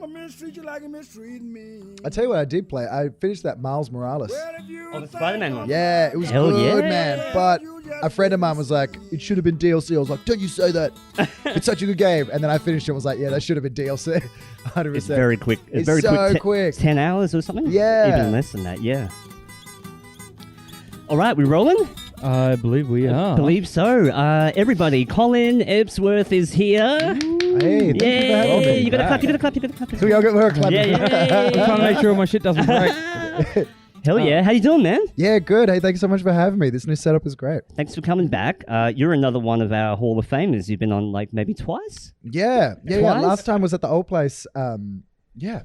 I'm a mistreat you like you mistreating me. I tell you what I did play. I finished that Miles Morales. Oh, the Spider-Man one. Yeah, it was Hell good, yeah. man. But a friend of mine was like, it should have been DLC. I was like, don't you say that. It's such a good game. And then I finished it and was like, yeah, that should have been DLC. 100%. It's very quick. It's very so quick. quick. 10 hours or something? Yeah. Even less than that, yeah. All right, we rolling? I believe we are. I believe so. Everybody, Colin Ebsworth is here. Hey, thank you for having me. You got to clap, you got to clap, you got to clap. So we all got work club. Yeah, I'm trying to make sure my shit doesn't break. Hell yeah. How you doing, man? Yeah, good. Hey, thank you so much for having me. This new setup is great. Thanks for coming back. You're another one of our Hall of Famers. You've been on like maybe twice? Yeah. Twice? Last time was at the old place. Yeah.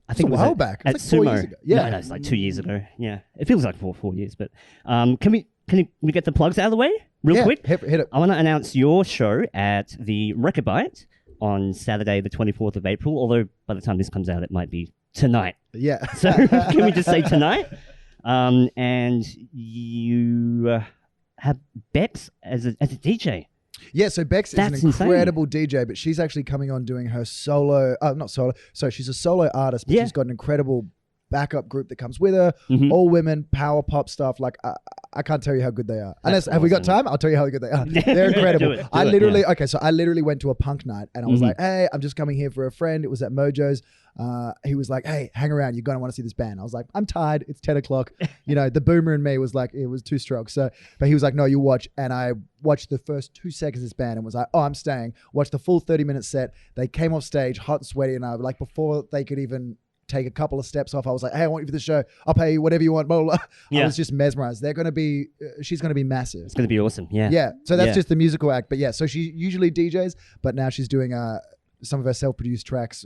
I think a it was while at, back. At It's like 4 Sumo. years ago. Yeah. No, it's like 2 years ago. Yeah. It feels like four years, but can we get the plugs out of the way real quick? Hit it. I want to announce your show at the Recordbite on Saturday, the 24th of April, although by the time this comes out, it might be tonight. Yeah. So can we just say tonight? And you have Bex as a DJ. Yeah, so Bex is That's an incredible DJ, but she's actually coming on doing her solo, not solo, so she's a solo artist, but she's got an incredible backup group that comes with her, all women, power pop stuff. Like, I can't tell you how good they are. Unless, have we got time? I'll tell you how good they are. They're incredible. I literally went to a punk night and I was like, hey, I'm just coming here for a friend. It was at Mojo's. He was like, hey, hang around. You're going to want to see this band. I was like, I'm tired. It's 10 o'clock. You know, the boomer in me was like, it was too strong. So, but he was like, no, you watch. And I watched the first 2 seconds of this band and was like, oh, I'm staying. Watched the full 30-minute set. They came off stage hot and sweaty. And I like, before they could even take a couple of steps off, I was like, hey, I want you for the show. I'll pay you whatever you want. Blah, blah, blah. Yeah. I was just mesmerized. They're going to be, she's going to be massive. It's going to be awesome. Yeah. Yeah. So that's just the musical act. But yeah, so she usually DJs, but now she's doing some of her self-produced tracks.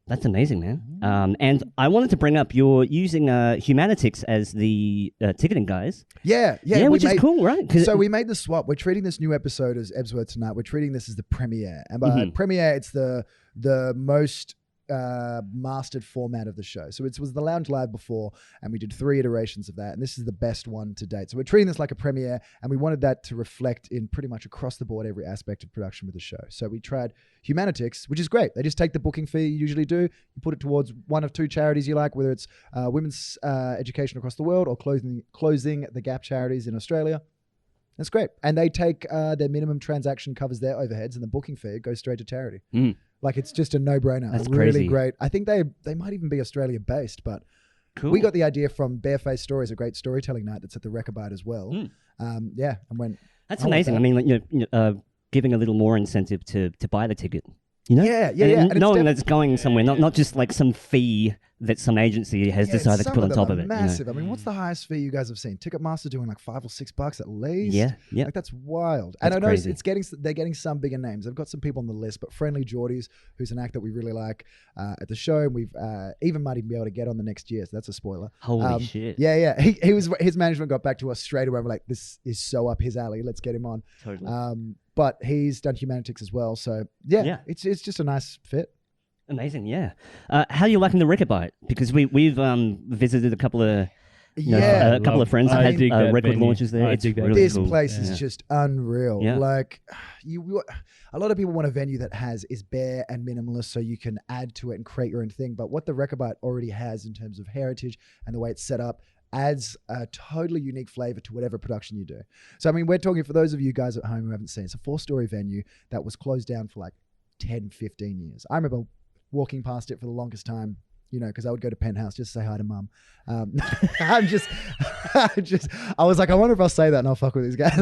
That's amazing, man. And I wanted to bring up, you're using Humanitix as the ticketing guys. Yeah, which is cool, right? So we made the swap. We're treating this new episode as Ebsworth Tonight. We're treating this as the premiere. And by premiere, it's the most mastered format of the show. So it was the Lounge Live before, and we did 3 iterations of that, and this is the best one to date. So we're treating this like a premiere, and we wanted that to reflect in pretty much across the board every aspect of production with the show. So we tried Humanitix, which is great. They just take the booking fee you usually do, you put it towards one of 2 charities you like, whether it's women's education across the world or closing the gap charities in Australia. That's great. And they take their minimum transaction covers their overheads, and the booking fee goes straight to charity. Like, it's just a no-brainer. That's really crazy. Great. I think they might even be Australia-based, but Cool. we got the idea from Barefaced Stories, a great storytelling night that's at the Recordbite as well. And went. That's I want amazing. that. I mean, like, giving a little more incentive to buy the ticket. You know? Yeah. And And it's knowing that it's going somewhere, not just like some fee that some agency has decided to put on top of it. Massive. You know? I mean, what's the highest fee you guys have seen? Ticketmaster doing like $5 or $6 at least. Yeah. Like, that's wild. That's and I know crazy. they're getting some bigger names. They've got some people on the list, but Friendly Geordies, who's an act that we really like at the show, and we've even might even be able to get on the next year. So that's a spoiler. Holy shit. Yeah. His management got back to us straight away. We're like, this is so up his alley. Let's get him on. Totally. But he's done Humanitix as well. So yeah. It's just a nice fit. Amazing, yeah. How are you liking the Recordbite? Because we've visited a couple of a couple of friends I had dig that record venue. launches there. I It's dig that really This cool. place is just unreal. Yeah. Like, a lot of people want a venue that is bare and minimalist, so you can add to it and create your own thing. But what the Recordbite already has in terms of heritage and the way it's set up adds a totally unique flavor to whatever production you do. So, I mean, we're talking, for those of you guys at home who haven't seen, it's a 4-story venue that was closed down for like 10, 15 years. I remember walking past it for the longest time, you know, because I would go to Penthouse just to say hi to mum. I was like, I wonder if I'll say that and I'll fuck with these guys.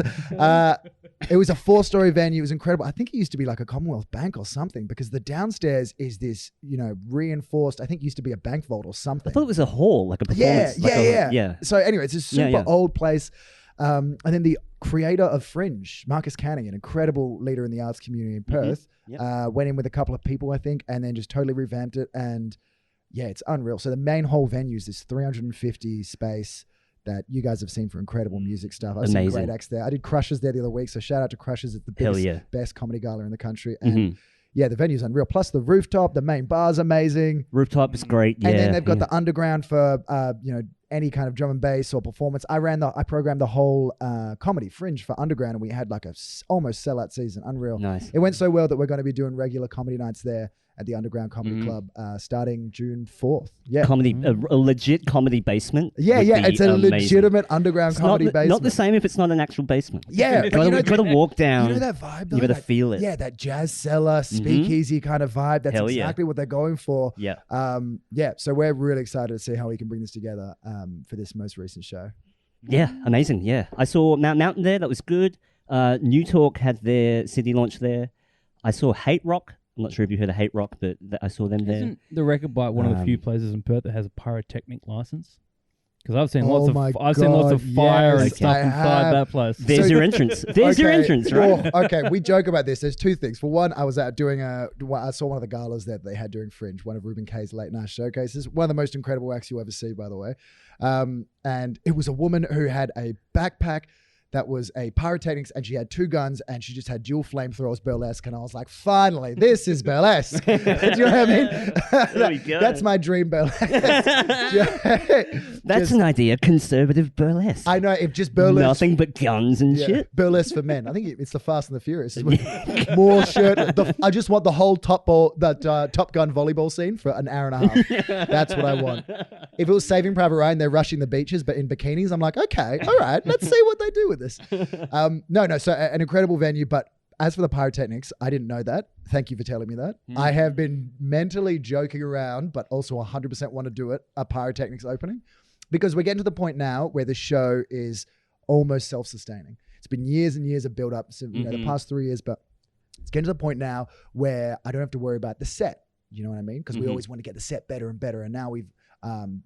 It was a 4-story venue. It was incredible. I think it used to be like a Commonwealth Bank or something, because the downstairs is this, you know, reinforced, I think it used to be a bank vault or something. I thought it was a hall, like a performance. Yeah. So anyway, it's a super old place. And then the creator of Fringe, Marcus Canning, an incredible leader in the arts community in Perth, went in with a couple of people, I think, and then just totally revamped it. And yeah, it's unreal. So the main whole venue is this 350 space that you guys have seen for incredible music stuff. I've seen great acts there. I did Crushers there the other week, so shout out to Crushers. It's the biggest, best comedy gala in the country. And yeah, the venue's unreal. Plus the rooftop, the main bar's amazing. Rooftop is great, yeah. And then they've got the underground for, any kind of drum and bass or performance. I programmed the whole comedy Fringe for Underground, and we had like almost sellout season. Unreal. Nice. It went so well that we're going to be doing regular comedy nights there at the Underground Comedy Club starting June 4th. Yeah. Comedy, a legit comedy basement. Yeah, it's a legitimate underground comedy basement. Not the same if it's not an actual basement. Yeah. You got to walk down. You know that vibe though? You got to feel it. Yeah, that jazz cellar, speakeasy kind of vibe. That's exactly what they're going for. Yeah. So we're really excited to see how we can bring this together for this most recent show. Yeah, amazing. Yeah. I saw Mountain there. That was good. New Talk had their city launch there. I saw Hate Rock. I'm not sure if you heard of Hate Rock, but I saw them there. Isn't the Record Bite one of the few places in Perth that has a pyrotechnic license? Because I've seen lots of fire and stuff inside that place. There's your entrance. There's your entrance, right? Okay, we joke about this. There's two things. For one, I was out doing I saw one of the galas that they had during Fringe, one of Ruben K's late night showcases. One of the most incredible acts you'll ever see, by the way. And it was a woman who had a backpack that was a pyrotechnics, and she had 2 guns, and she just had dual flamethrowers, burlesque, and I was like, finally, this is burlesque. Do you know what I mean? There we go. That's my dream burlesque. That's an idea, conservative burlesque. I know, if just burlesque. Nothing but guns and shit. Burlesque for men. I think it's the Fast and the Furious. More shirt. I just want the whole Top Gun volleyball scene for an hour and a half. That's what I want. If it was Saving Private Ryan, they're rushing the beaches, but in bikinis, I'm like, okay, all right, let's see what they do with this. So an incredible venue, but as for the pyrotechnics, I didn't know that. Thank you for telling me that. I have been mentally joking around, but also 100% want to do it, a pyrotechnics opening, because we're getting to the point now where the show is almost self-sustaining. It's been years and years of build up, so, the past 3 years, but it's getting to the point now where I don't have to worry about the set. You know what I mean? Because we always want to get the set better and better, and now we've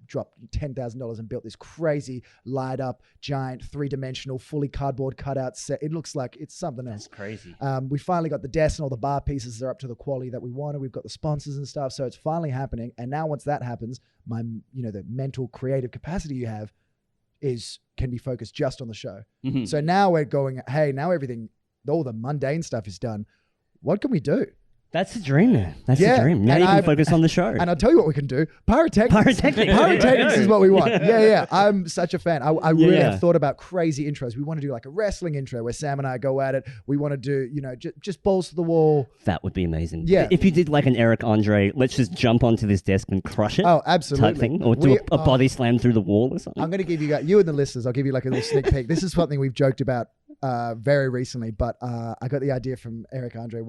dropped $10,000 and built this crazy light up, giant, 3-dimensional, fully cardboard cutout set. It looks like it's something else. That's crazy. We finally got the desk and all the bar pieces are up to the quality that we wanted. We've got the sponsors and stuff, so it's finally happening. And now once that happens, the mental creative capacity you have can be focused just on the show. So now we're going, hey, now all the mundane stuff is done. What can we do? That's the dream, man. That's the dream. Now you can focus on the show. And I'll tell you what we can do. Pyrotechnics. Pyrotechnics is what we want. Yeah. I'm such a fan. I really have thought about crazy intros. We want to do like a wrestling intro where Sam and I go at it. We want to do, just balls to the wall. That would be amazing. Yeah. If you did like an Eric Andre, let's just jump onto this desk and crush it. Oh, absolutely. Type thing. Or do a body slam through the wall or something. I'm going to give you and the listeners, I'll give you like a little sneak peek. This is something we've joked about very recently, but I got the idea from Eric Andre.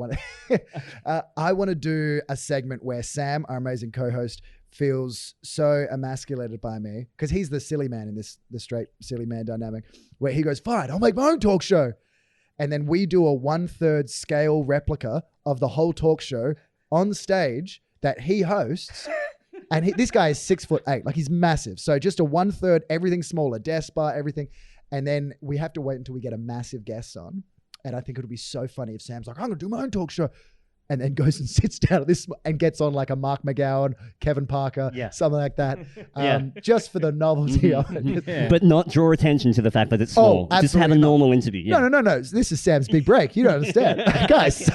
I want to do a segment where Sam, our amazing co-host, feels so emasculated by me because he's the silly man in the straight silly man dynamic, where he goes, fine, I'll make my own talk show. And then we do a 1/3 scale replica of the whole talk show on stage that he hosts. And this guy is 6'8", like he's massive. So just a 1/3, everything smaller, desk bar, everything. And then we have to wait until we get a massive guest on. And I think it'll be so funny if Sam's like, I'm going to do my own talk show. And then goes and sits down at this and gets on like a Mark McGowan, Kevin Parker, something like that. Just for the novelty of it. But not draw attention to the fact that it's small. Just have a normal interview. Yeah. No. This is Sam's big break. You don't understand. Guys.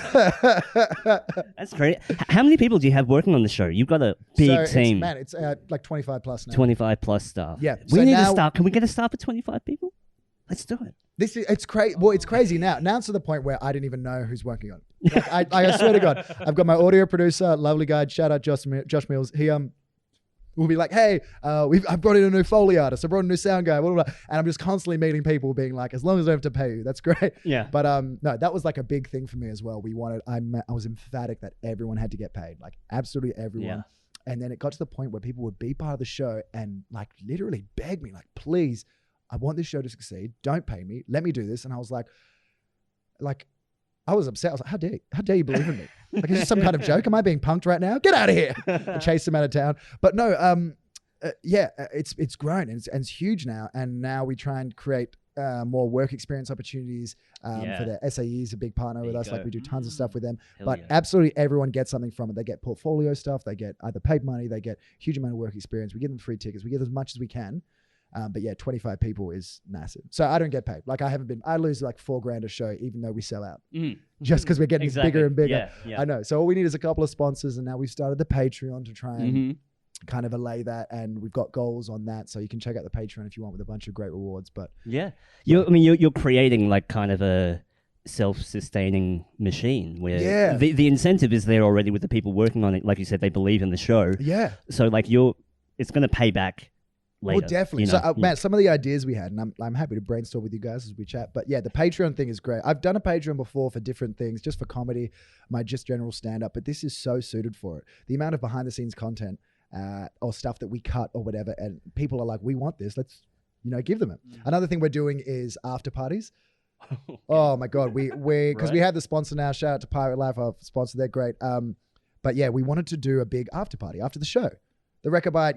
That's great. How many people do you have working on the show? You've got a big team. It's like 25 plus now. 25 plus staff. Yeah. We need to start. Can we get a staff of 25 people? Let's do it. It's crazy. Well, it's crazy now. Now it's to the point where I didn't even know who's working on it. Like, I swear to God, I've got my audio producer, lovely guy. Shout out Josh Mills. He will be like, hey, I've brought in a new Foley artist. I brought in a new sound guy. Blah, blah, blah. And I'm just constantly meeting people, being like, as long as I don't have to pay you, that's great. Yeah. But no, that was like a big thing for me as well. I was emphatic that everyone had to get paid, like absolutely everyone. Yeah. And then it got to the point where people would be part of the show and like literally beg me, like, please, I want this show to succeed. Don't pay me. Let me do this. And I was like, I was upset. I was like, how dare you believe in me? Like, is this some kind of joke? Am I being punked right now? Get out of here. I chased him out of town. But no, it's grown and it's huge now. And now we try and create more work experience opportunities for the SAE is a big partner with us. Like we do tons of stuff with them. Absolutely everyone gets something from it. They get portfolio stuff. They get either paid money. They get a huge amount of work experience. We give them free tickets. We give as much as we can. But yeah, 25 people is massive. So I don't get paid. Like I lose like $4,000 a show, even though we sell out just because we're getting bigger and bigger. Yeah. I know. So all we need is a couple of sponsors. And now we've started the Patreon to try and kind of allay that, and we've got goals on that, so you can check out the Patreon if you want with a bunch of great rewards. But you're creating like kind of a self-sustaining machine where the incentive is there already with the people working on it. Like you said, they believe in the show. Yeah. So like it's going to pay back later. Well, definitely. So, man, some of the ideas we had, and I'm happy to brainstorm with you guys as we chat. But yeah, the Patreon thing is great. I've done a Patreon before for different things, just for comedy, my just general stand-up. But this is so suited for it. The amount of behind-the-scenes content or stuff that we cut or whatever, and people are like, we want this. Let's, give them it. Another thing we're doing is after parties. Oh my God, we because we have the sponsor now. Shout out to Pirate Life, our sponsor. They're great. But yeah, we wanted to do a big after party after the show. The Rechabite,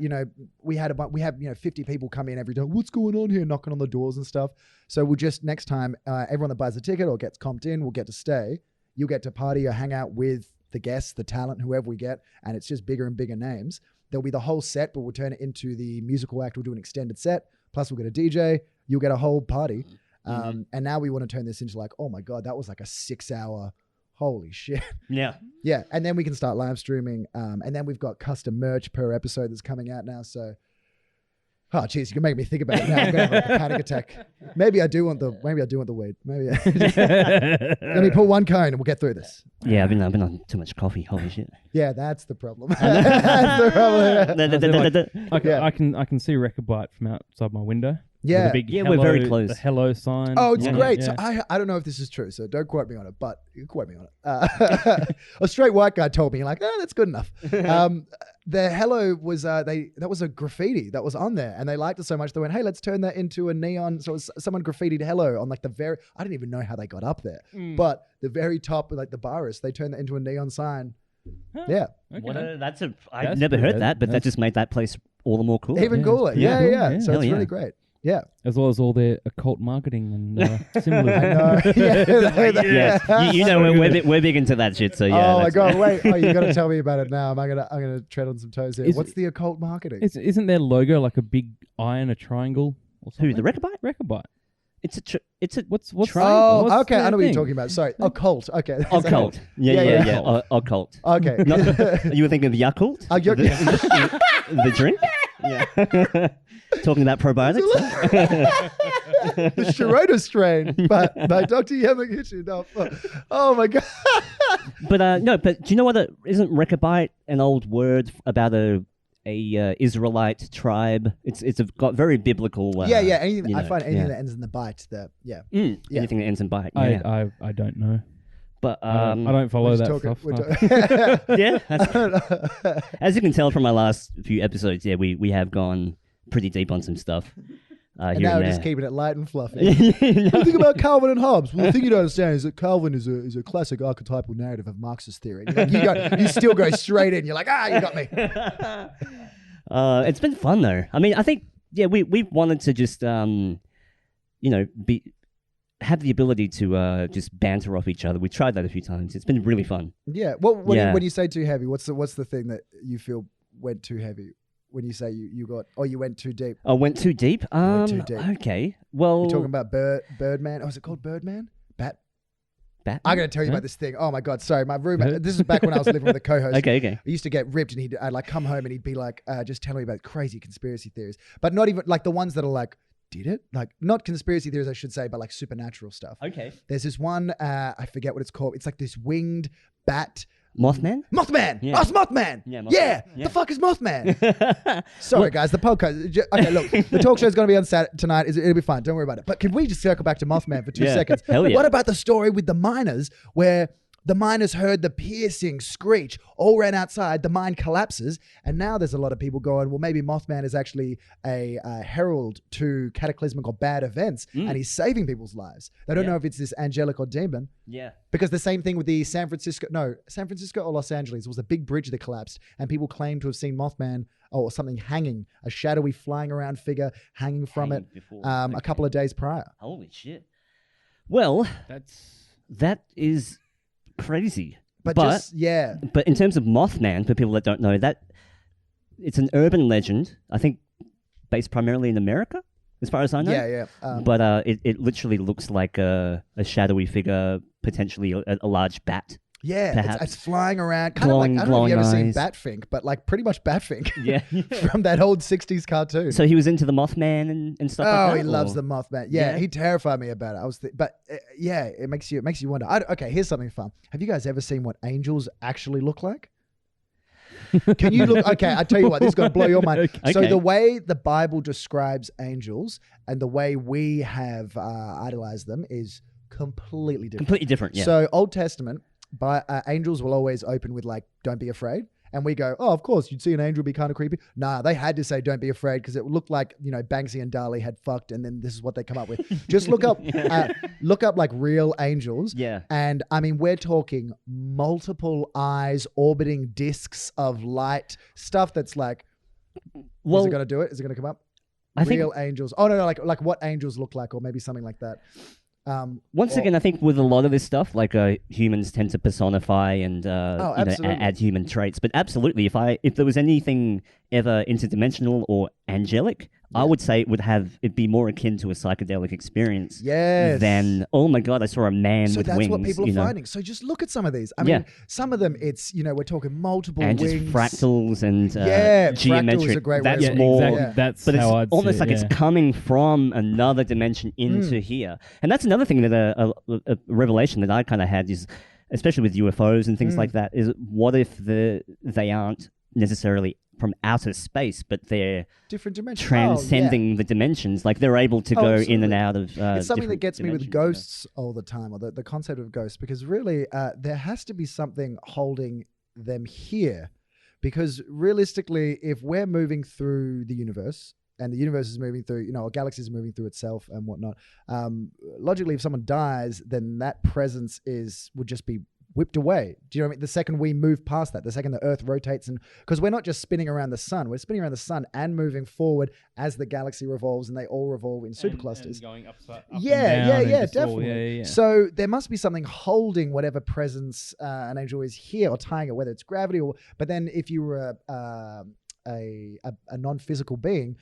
we have 50 people come in every day. What's going on here? Knocking on the doors and stuff. So we'll just next time, everyone that buys a ticket or gets comped in will get to stay. You'll get to party or hang out with the guests, the talent, whoever we get, and it's just bigger and bigger names. There'll be the whole set, but we'll turn it into the musical act. We'll do an extended set. Plus, we'll get a DJ. You'll get a whole party. And now we want to turn this into like, oh my God, that was like a 6-hour, holy shit. Yeah. Yeah. And then we can start live streaming. And then we've got custom merch per episode that's coming out now. So, oh geez, you can make me think about it now. I'm gonna have a panic attack. Maybe I do want the weed. Let me pull one cone and we'll get through this. Yeah, I've been on too much coffee. Holy shit. Yeah, that's the problem. That's the problem. I can see Rechabite from outside my window. Yeah, with a big we're very close. The hello sign. Oh, it's great. Yeah. So I don't know if this is true, so don't quote me on it, but you quote me on it. A straight white guy told me, like, that's good enough. The hello was that was a graffiti that was on there, and they liked it so much they went, hey, let's turn that into a neon. So it was someone graffitied hello on like I didn't even know how they got up there, but the very top, like the barist, they turned that into a neon sign. Huh. Yeah. Okay. I've never heard that, but that just made that place all the more cool. Even cooler. Yeah. So it's really great. Yeah. As well as all their occult marketing and symbolism. I know. We're big into that shit. So yeah. Oh my God! Wait. Oh, you got to tell me about it now. I'm gonna tread on some toes here. What's the occult marketing? Isn't their logo like a big eye and a triangle? Or something? Who, the Rechabite? Rechabite. It's a what's triangle? Oh, okay. I know what you're talking about. Sorry, occult. Okay. Occult. Yeah. Occult. Okay. You were thinking of Yakult? The drink? Yeah. Talking about probiotics? The Shirota strain by Dr. Yamaguchi. Oh my God. But do you know what? Isn't Rechabite an old word about a Israelite tribe? It's got very biblical. Anything, I find anything that ends in the bite. Anything that ends in bite. I don't know. But I don't follow that stuff. Yeah. As you can tell from my last few episodes, we have gone pretty deep on some stuff. And now we're just keeping it light and fluffy. What do you think about Calvin and Hobbes? Well, the thing you don't understand is that Calvin is a classic archetypal narrative of Marxist theory. You still go straight in. You're like, you got me. It's been fun though. I mean, I think we wanted to just have the ability to just banter off each other. We tried that a few times. It's been really fun. Yeah. Well, when you say too heavy, what's the thing that you feel went too heavy? When you say you went too deep. Oh, went too deep? Went too deep. Okay. Well, you're talking about Birdman. Oh, is it called Birdman? Bat. I'm going to tell you about this thing. Oh my God. Sorry. My roommate, this is back when I was living with a co-host. Okay. I used to get ripped and I'd like come home and he'd be like, just telling me about crazy conspiracy theories, but not even like the ones that are like, did it? Like not conspiracy theories, I should say, but like supernatural stuff. Okay. There's this one, I forget what it's called. It's like this winged bat. Mothman? Yeah. Us Mothman. Yeah, Mothman. Yeah. The fuck is Mothman? Sorry, guys. The podcast. Okay, look. The talk show is going to be on Saturday tonight. It'll be fine. Don't worry about it. But can we just circle back to Mothman for 2 seconds? Hell yeah. What about the story with the miners where the miners heard the piercing screech, all ran outside, the mine collapses, and now there's a lot of people going, well, maybe Mothman is actually a herald to cataclysmic or bad events, and he's saving people's lives. They don't know if it's this angelic or demon. Yeah. Because the same thing with the San Francisco or Los Angeles, was a big bridge that collapsed, and people claim to have seen Mothman or something hanging, a shadowy flying around figure hanging from it a couple of days prior. Holy shit. Well, that is crazy. But in terms of Mothman, for people that don't know, that it's an urban legend, I think based primarily in America, as far as I know. But it literally looks like a shadowy figure, potentially a large bat. Yeah, it's flying around. Kind of like, I don't know if you've ever seen Batfink, but like pretty much Batfink. Yeah. From that old 60s cartoon. So he was into the Mothman and stuff like that? Oh, he loves the Mothman. Yeah, he terrified me about it. It makes you wonder. Okay, here's something fun. Have you guys ever seen what angels actually look like? Can you look? Okay, I tell you what, this is going to blow your mind. Okay. So the way the Bible describes angels and the way we have idolized them is completely different. Completely different, yeah. So Old Testament, angels will always open with like, don't be afraid. And we go, oh, of course, you'd see an angel be kind of creepy. Nah, they had to say, don't be afraid, because it looked like, Banksy and Dali had fucked, and then this is what they come up with. Just look up like real angels. Yeah. And I mean, we're talking multiple eyes, orbiting discs of light, stuff that's like, is it going to do it? Is it going to come up? Real angels. Oh, no, like what angels look like, or maybe something like that. Once again, I think with a lot of this stuff, like humans tend to personify and add human traits. But absolutely, if there was anything ever interdimensional or angelic, I would say it'd be more akin to a psychedelic experience. Yes. Than, oh my God, I saw a man with wings. So that's what people are finding. So just look at some of these. I mean, some of them, it's, we're talking multiple and wings. And just fractals and geometric. Fractals are a great that's way. more, exactly. That's but how it's almost like it's coming from another dimension into here. And that's another thing that a revelation that I kind of had is, especially with UFOs and things like that, is what if they aren't necessarily from outer space, but they're different dimensions, transcending the dimensions. Like they're able to go in and out of it's something that gets me with ghosts all the time, or the concept of ghosts, because really there has to be something holding them here, because realistically, if we're moving through the universe and the universe is moving through, a galaxy is moving through itself and whatnot, logically, if someone dies, then that presence would just be whipped away. Do you know what I mean? The second we move past that, the second the Earth rotates, and because we're not just spinning around the sun, we're spinning around the sun and moving forward as the galaxy revolves, and they all revolve in superclusters. And going up definitely. Yeah. So there must be something holding whatever presence an angel is here, or tying it, whether it's gravity or. But then if you were a non-physical being,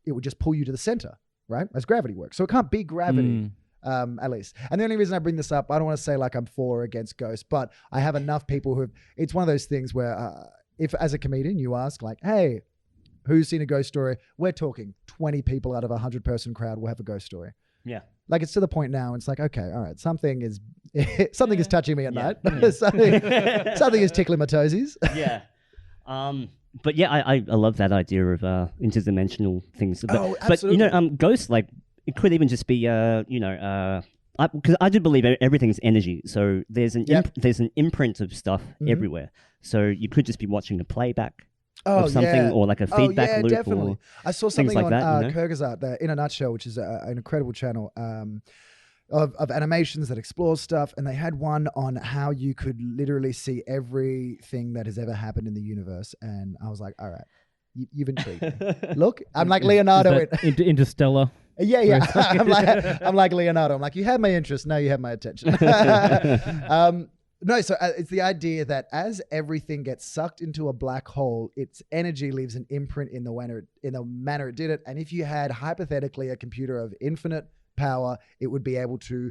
it would just pull you to the center, right? As gravity works. So it can't be gravity. At least. And the only reason I bring this up, I don't want to say like I'm for or against ghosts, but I have enough people it's one of those things where if as a comedian you ask like, hey, who's seen a ghost story? We're talking 20 people out of 100-person crowd will have a ghost story. Yeah. Like it's to the point now, it's like, okay, all right, something is touching me at night. something is tickling my toesies. Yeah. But yeah, I love that idea of interdimensional things. But, absolutely. But ghosts, like, it could even just be, because I do believe everything's energy. So there's an imprint of stuff everywhere. So you could just be watching a playback of something, or like a feedback loop. Definitely. I saw something like on that, Kyrgyzstan, the In a Nutshell, which is an incredible channel of animations that explore stuff, and they had one on how you could literally see everything that has ever happened in the universe, and I was like, all right, you've intrigued me. Look, I'm like Leonardo. Interstellar. Yeah. I'm like Leonardo. I'm like, you have my interest, now you have my attention. No, so it's the idea that as everything gets sucked into a black hole, its energy leaves an imprint in the manner it did it. And if you had hypothetically a computer of infinite power, it would be able to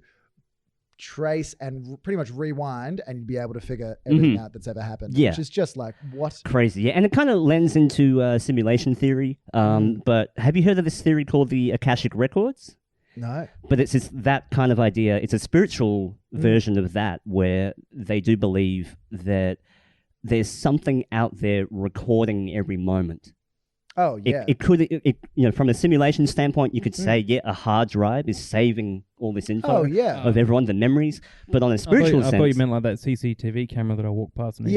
trace and pretty much rewind, and you'd be able to figure everything out that's ever happened. Yeah. Which is just like, what? Crazy. Yeah. And it kind of lends into simulation theory. But have you heard of this theory called the Akashic Records? No. But it's that kind of idea. It's a spiritual version of that, where they do believe that there's something out there recording every moment. Oh, yeah. It could, from a simulation standpoint, you could say, a hard drive is saving all this info of everyone, the memories. But on a spiritual sense... I thought you meant like that CCTV camera that I walk past. And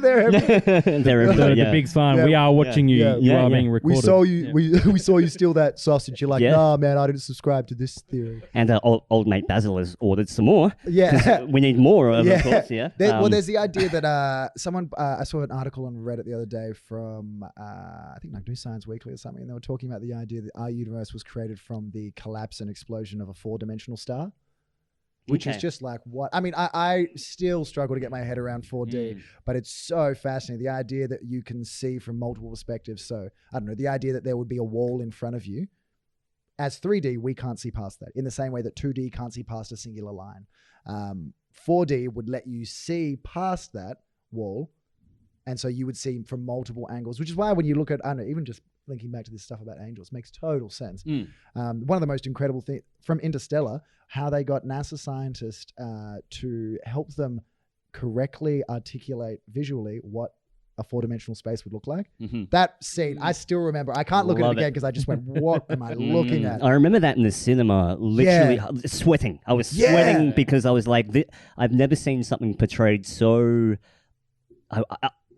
They're everywhere. The big sign, we are watching you. You are being recorded. We saw you. We saw you steal that sausage. You're like, nah, man, I didn't subscribe to this theory. And old mate Basil has ordered some more. Yeah. We need more of course, there's the idea that I saw an article on Reddit the other day from, I think like New Science Weekly or something, and they were talking about the idea that our universe was created from the collapse and explosion of a 4-dimensional star, which is just like, what? I mean, I still struggle to get my head around 4D, but it's so fascinating. The idea that you can see from multiple perspectives. So I don't know, the idea that there would be a wall in front of you as 3D, we can't see past that in the same way that 2D can't see past a singular line. 4D would let you see past that wall. And so you would see from multiple angles, which is why when you look at, I don't know, even just linking back to this stuff about angels, makes total sense. One of the most incredible things from Interstellar, how they got NASA scientists to help them correctly articulate visually what a 4-dimensional space would look like. That scene, I still remember. I can't look at it again because I just went, what am I looking at? I remember that in the cinema, literally sweating. I was sweating because I was like, I've never seen something portrayed so...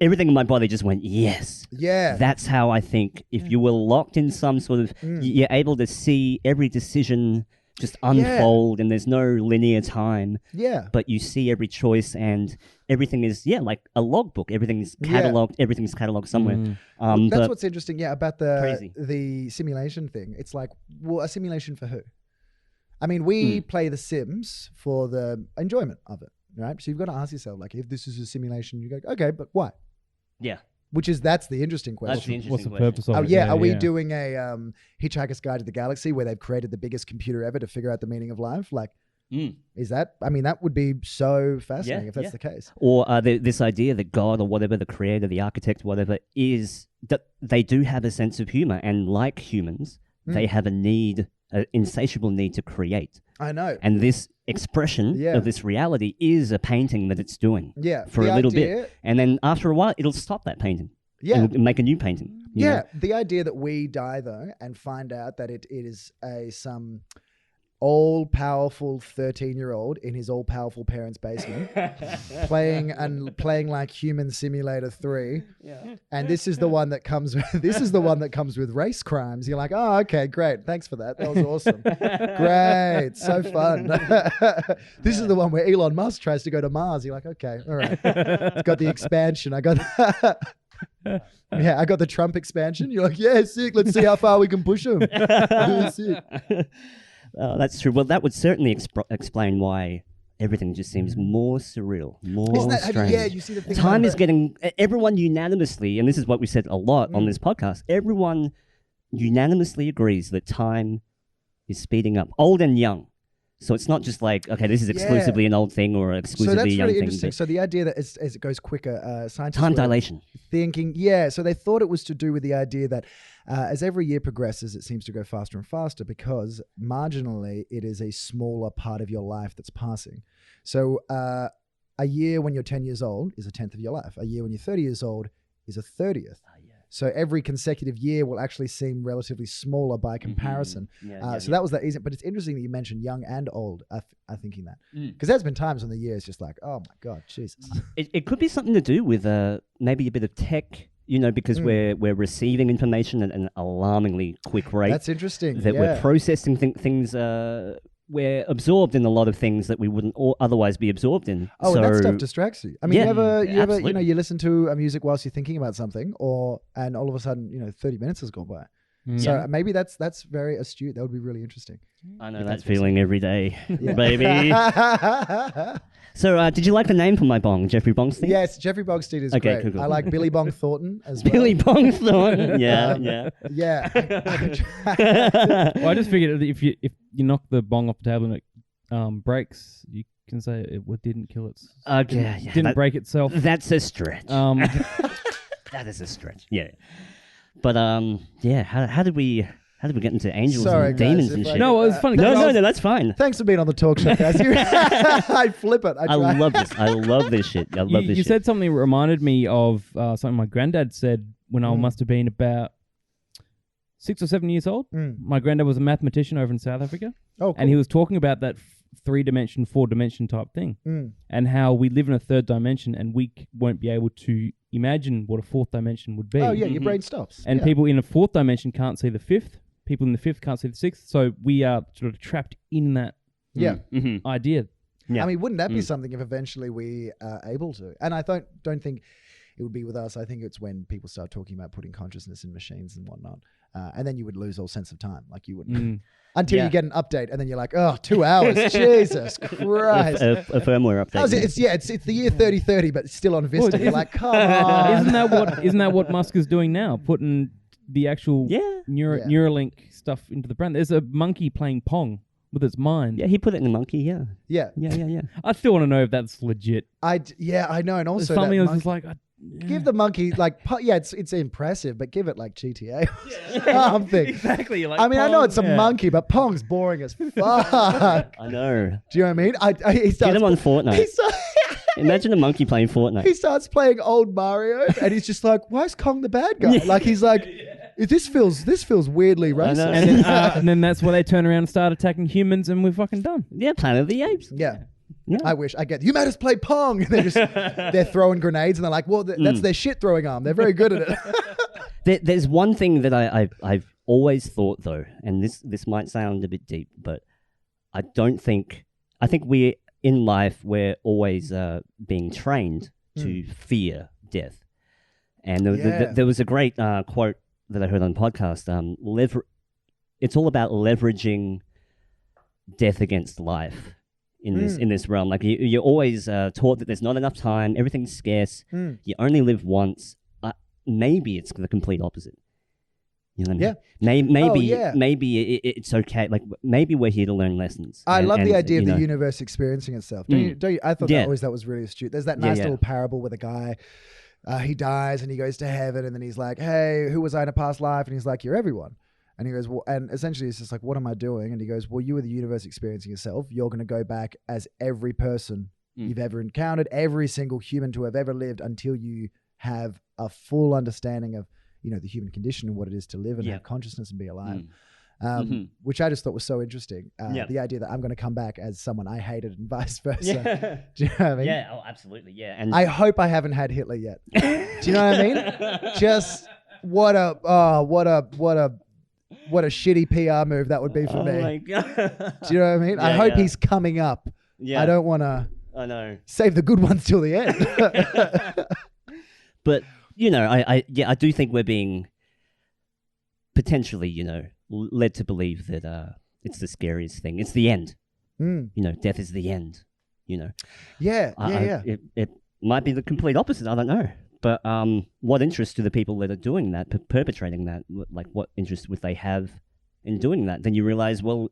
everything in my body just went, yes. Yeah. That's how I think if you were locked in some sort of... You're able to see every decision just unfold and there's no linear time. Yeah. But you see every choice and everything is, like a logbook. Everything's cataloged. Everything's cataloged somewhere. Well, that's what's interesting, about the simulation thing. It's like, well, a simulation for who? I mean, we play The Sims for the enjoyment of it, right? So you've got to ask yourself, like, if this is a simulation, you go, okay, but why? Yeah. That's the interesting question. What's the purpose of it? Are we doing a Hitchhiker's Guide to the Galaxy where they've created the biggest computer ever to figure out the meaning of life? Like, is that? I mean, that would be so fascinating if that's the case. Or this idea that God or whatever, the creator, the architect, whatever, is that they do have a sense of humor, and like humans, they have a need, an insatiable need to create. I know. And this expression of this reality is a painting that it's doing for a little bit. And then after a while, it'll stop that painting. Yeah. And make a new painting. You know? The idea that we die, though, and find out that it is some all-powerful 13-year-old in his all-powerful parents' basement playing like Human Simulator 3. And this is the one that comes with race crimes. You're like, oh, okay, great. Thanks for that. That was awesome. Great. So fun. This is the one where Elon Musk tries to go to Mars. You're like, okay, all right. It's got the expansion. I got the Trump expansion. You're like, yeah, sick. Let's see how far we can push him. Sick. That's true. Well, that would certainly explain why everything just seems more surreal, more strange. You see the thing. Time is getting... Everyone unanimously, and this is what we said a lot on this podcast, everyone unanimously agrees that time is speeding up, old and young. So it's not just like, okay, this is exclusively an old thing or exclusively a young thing. So that's really interesting. So the idea that as it goes quicker, scientists... Time dilation. Thinking, so they thought it was to do with the idea that as every year progresses, it seems to go faster and faster because marginally it is a smaller part of your life that's passing. So a year when you're 10 years old is a 10th of your life. A year when you're 30 years old is a 30th. So every consecutive year will actually seem relatively smaller by comparison. So that was that easy. But it's interesting that you mentioned young and old are thinking that. Because there's been times when the year is just like, oh my God, Jesus. It could be something to do with maybe a bit of tech, because we're receiving information at an alarmingly quick rate. That's interesting. That we're processing things... we're absorbed in a lot of things that we wouldn't otherwise be absorbed in. Oh, and that stuff distracts you. I mean, you ever, you listen to a music whilst you're thinking about something, and all of a sudden, 30 minutes has gone by. So maybe that's very astute. That would be really interesting. I know that feeling every day, baby. So, did you like the name for my bong, Jeffrey Bongstein? Yes, Jeffrey Bongstein is great. Cool. I like Billy Bong Thornton as well. Billy Bong Thornton, yeah. Well, I just figured if you knock the bong off the table and it breaks, you can say it didn't kill it. Didn't break itself. That's a stretch. That is a stretch. Yeah, but how did we get into angels and demons and shit? No, it was funny. No, that's fine. Thanks for being on the talk show, guys. I flip it. I love this. I love this shit. You said something that reminded me of something my granddad said when I must have been about 6 or 7 years old. My granddad was a mathematician over in South Africa. Oh, cool. And he was talking about that 3-dimension, 4-dimension type thing, and how we live in a 3rd dimension and we won't be able to imagine what a 4th dimension would be. Oh yeah, your brain stops. And people in a 4th dimension can't see the 5th. People in the 5th can't see the 6th. So we are sort of trapped in that idea. Yeah. I mean, wouldn't that be something if eventually we are able to? And I don't think it would be with us. I think it's when people start talking about putting consciousness in machines and whatnot. And then you would lose all sense of time. Like you wouldn't. Until you get an update and then you're like, oh, 2 hours. Jesus Christ. A firmware update. It's the year 3030, but it's still on Vista. You're like, come on. Isn't that what Musk is doing now? Putting the actual Neuralink stuff into the brain. There's a monkey playing Pong with its mind. Yeah, he put it in the monkey. Yeah. I still want to know if that's legit. I know, and also something else is like. Give the monkey it's impressive, but give it like GTA or something. Exactly. Like I mean, Pong, I know it's a monkey, but Pong's boring as fuck. I know. Do you know what I mean? Get him on Fortnite. Imagine a monkey playing Fortnite. He starts playing old Mario, and he's just like, "Why is Kong the bad guy?" Like he's like, "This feels weirdly racist." And then that's where they turn around and start attacking humans, and we're fucking done. Yeah, Planet of the Apes. Yeah. I wish I get you made us play Pong. And they're throwing grenades and they're like, well, that's their shit throwing arm. They're very good at it. There's one thing that I've always thought though, and this might sound a bit deep, but I think we in life we're always being trained to fear death. And there was a great quote that I heard on a podcast. It's all about leveraging death against life. In this realm, like you're always taught that there's not enough time, everything's scarce, you only live once. Maybe it's the complete opposite. You know what I mean? Yeah. Maybe it's okay. Like maybe we're here to learn lessons. I love the idea of the universe experiencing itself. Don't you? I thought that was really astute. There's that nice little parable with a guy. He dies and he goes to heaven, and then he's like, "Hey, who was I in a past life?" And he's like, "You're everyone." And he goes, well, and essentially it's just like, what am I doing? And he goes, well, you are the universe experiencing yourself. You're going to go back as every person you've ever encountered, every single human to have ever lived, until you have a full understanding of, the human condition and what it is to live and have consciousness and be alive. Which I just thought was so interesting. The idea that I'm going to come back as someone I hated and vice versa. Yeah. Do you know what I mean? Yeah, oh, absolutely. Yeah. And I hope I haven't had Hitler yet. Do you know what I mean? Just what a shitty PR move that would be for me. Oh my God. Do you know what I mean? I hope he's coming up. Yeah. I don't want to save the good ones till the end. But, I do think we're being potentially, led to believe that it's the scariest thing. It's the end. Death is the end, Yeah. It might be the complete opposite. I don't know. But what interest do the people that are doing that, perpetrating that, like what interest would they have in doing that? Then you realize, well,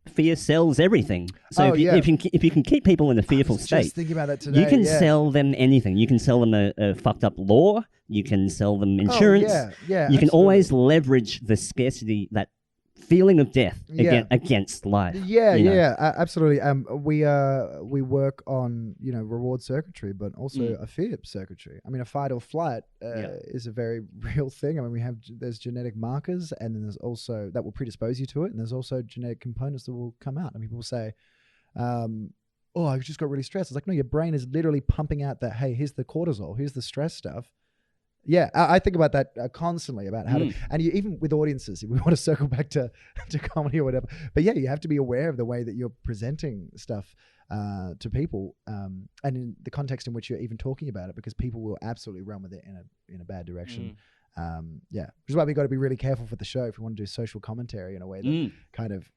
fear sells everything. So if you can keep people in a fearful state, just thinking about that today, you can sell them anything. You can sell them a fucked up law. You can sell them insurance. You can always leverage the scarcity, that feeling of death against life. Absolutely. We work on reward circuitry, but also a fear circuitry. I mean, a fight or flight is a very real thing. I mean, there's genetic markers, and then there's also that will predispose you to it, and there's also genetic components that will come out. I mean, people say, "Oh, I just got really stressed." It's like, no, your brain is literally pumping out that, hey, here's the cortisol, here's the stress stuff. Yeah, I think about that constantly, about how to, and even with audiences, if we want to circle back to comedy or whatever, but you have to be aware of the way that you're presenting stuff to people, and in the context in which you're even talking about it, because people will absolutely run with it in a bad direction. Which is why we got to be really careful for the show if we want to do social commentary in a way that kind of.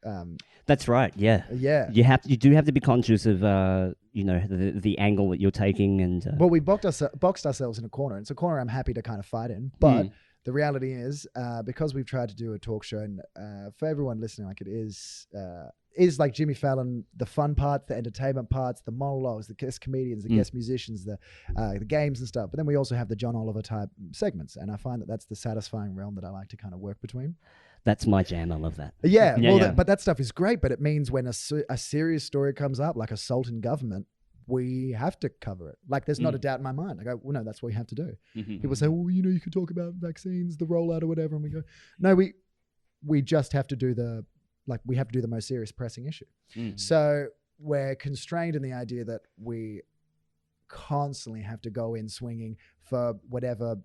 That's right. Yeah. You do have to be conscious of the angle that you're taking, and well, we boxed ourselves in a corner. It's a corner I'm happy to kind of fight in, but the reality is, because we've tried to do a talk show, and for everyone listening, like it is like Jimmy Fallon, the fun parts, the entertainment parts, the monologues, the guest comedians, the guest musicians, the games and stuff. But then we also have the John Oliver type segments, and I find that that's the satisfying realm that I like to kind of work between. That's my jam. I love that. But that stuff is great. But it means when a serious story comes up, like assault in government, we have to cover it. Like, there's not a doubt in my mind. I go, well, no, that's what we have to do. People say, well, you could talk about vaccines, the rollout or whatever. And we go, no, we just have to do we have to do the most serious pressing issue. So we're constrained in the idea that we constantly have to go in swinging for whatever,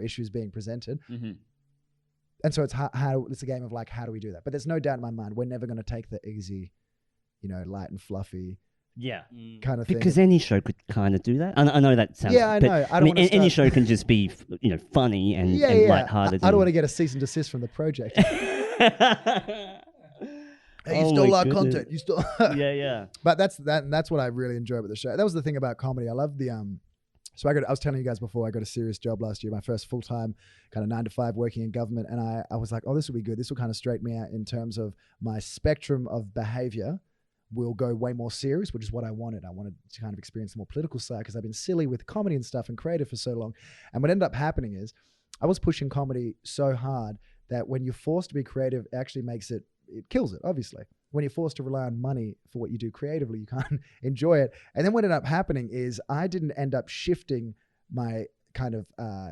issues being presented. And so it's it's a game of like, how do we do that? But there's no doubt in my mind, we're never going to take the easy, light and fluffy kind of thing. Because any show could kind of do that. I know that sounds... Yeah, I know. I don't any show can just be, funny and lighthearted. I don't want to get a cease and desist from the project. Hey, you stole our content. You stole... Yeah. But that's what I really enjoy with the show. That was the thing about comedy. I love the So I was telling you guys before, I got a serious job last year, my first full-time kind of 9 to 5 working in government. And I was like, oh, this will be good. This will kind of straighten me out in terms of my spectrum of behavior will go way more serious, which is what I wanted. I wanted to kind of experience the more political side because I've been silly with comedy and stuff and creative for so long. And what ended up happening is I was pushing comedy so hard that when you're forced to be creative, it actually it kills it, obviously. When you're forced to rely on money for what you do creatively, you can't enjoy it. And then what ended up happening is I didn't end up shifting my kind of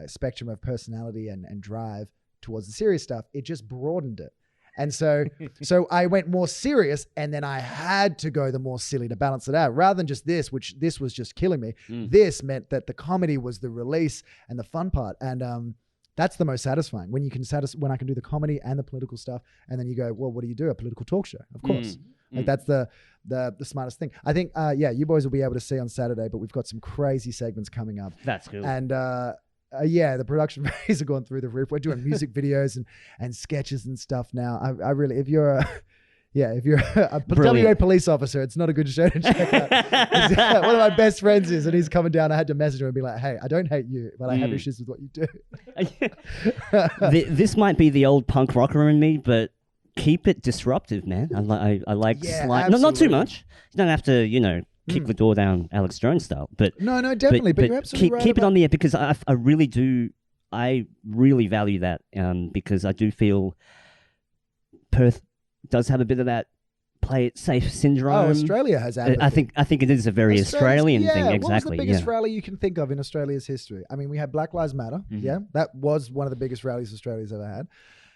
spectrum of personality and drive towards the serious stuff. It just broadened it. And so I went more serious, and then I had to go the more silly to balance it out, rather than just which this was just killing me. This meant that the comedy was the release and the fun part. And that's the most satisfying when when I can do the comedy and the political stuff, and then you go, well, what do you do? A political talk show, of course. Like that's the smartest thing. I think, you boys will be able to see on Saturday, but we've got some crazy segments coming up. That's cool. And the production values are going through the roof. We're doing music videos and sketches and stuff now. I really, if you're a WA police officer, it's not a good show to check out. One of my best friends is, and he's coming down. I had to message him and be like, hey, I don't hate you, but I have issues with what you do. This might be the old punk rocker in me, but keep it disruptive, man. I like slide. Not too much. You don't have to, kick the door down Alex Jones style. But no, definitely. But you're absolutely right. Keep it on the air, because I really do. I really value that because I do feel Perth does have a bit of that play it safe syndrome. Oh, Australia has apathy. I think it is a very Australian thing. Exactly. What was the biggest rally you can think of in Australia's history? I mean, we had Black Lives Matter. Mm-hmm. Yeah, that was one of the biggest rallies Australia's ever had.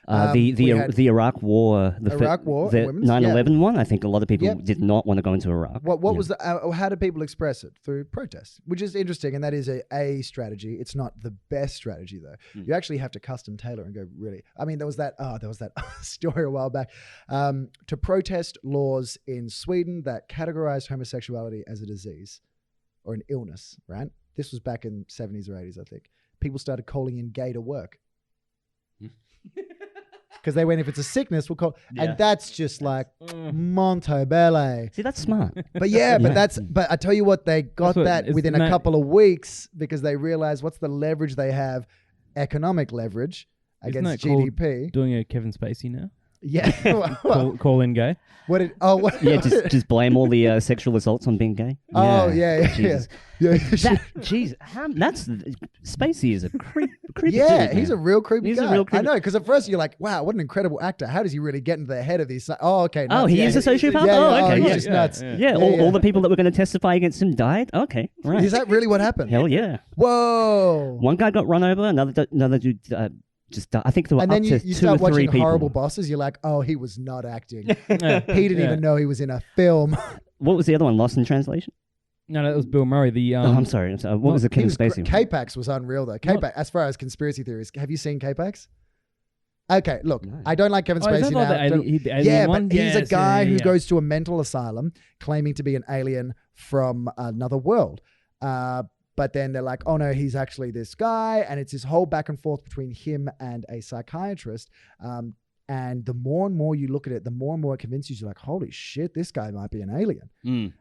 The Iraq War, the 9/11 one. I think a lot of people did not want to go into Iraq. What was how did people express it? Through protests, which is interesting, and that is a strategy. It's not the best strategy though. You actually have to custom tailor and go really. I mean, there was that story a while back to protest laws in Sweden that categorized homosexuality as a disease or an illness. Right. This was back in 70s or 80s, I think. People started calling in gay to work. Because they went, if it's a sickness, we'll call, and that's just like Montebello. See, that's smart. But but I tell you what, they got that within a couple of weeks because they realized what's the leverage they have, economic leverage against GDP. Doing a Kevin Spacey now. Yeah, call in gay. Just blame all the sexual assaults on being gay. Oh Jesus. Jeez, that's Spacey is a creepy. Yeah, dude, he's a real creepy guy. I know, because at first you're like, wow, what an incredible actor. How does he really get into the head of these? Oh, okay. Nuts. Oh, he is a sociopath. Okay, he's just nuts. All the people that were going to testify against him died. Okay, right. Is that really what happened? Hell yeah. Whoa. One guy got run over. Another dude. I think there were up to 2 or 3 people. And then you start watching Horrible Bosses. You're like, oh, he was not acting. He didn't even know he was in a film. What was the other one? Lost in Translation? No, that was Bill Murray. I'm sorry. What was the Kevin Spacey one? K-Pax was unreal, though. K-Pax, as far as conspiracy theories, have you seen K-Pax? Okay, look, no. I don't like Kevin Spacey now. But he's a guy who goes to a mental asylum claiming to be an alien from another world. But then they're like, oh no, he's actually this guy. And it's this whole back and forth between him and a psychiatrist. And the more and more you look at it, the more and more it convinces you, like, holy shit, this guy might be an alien.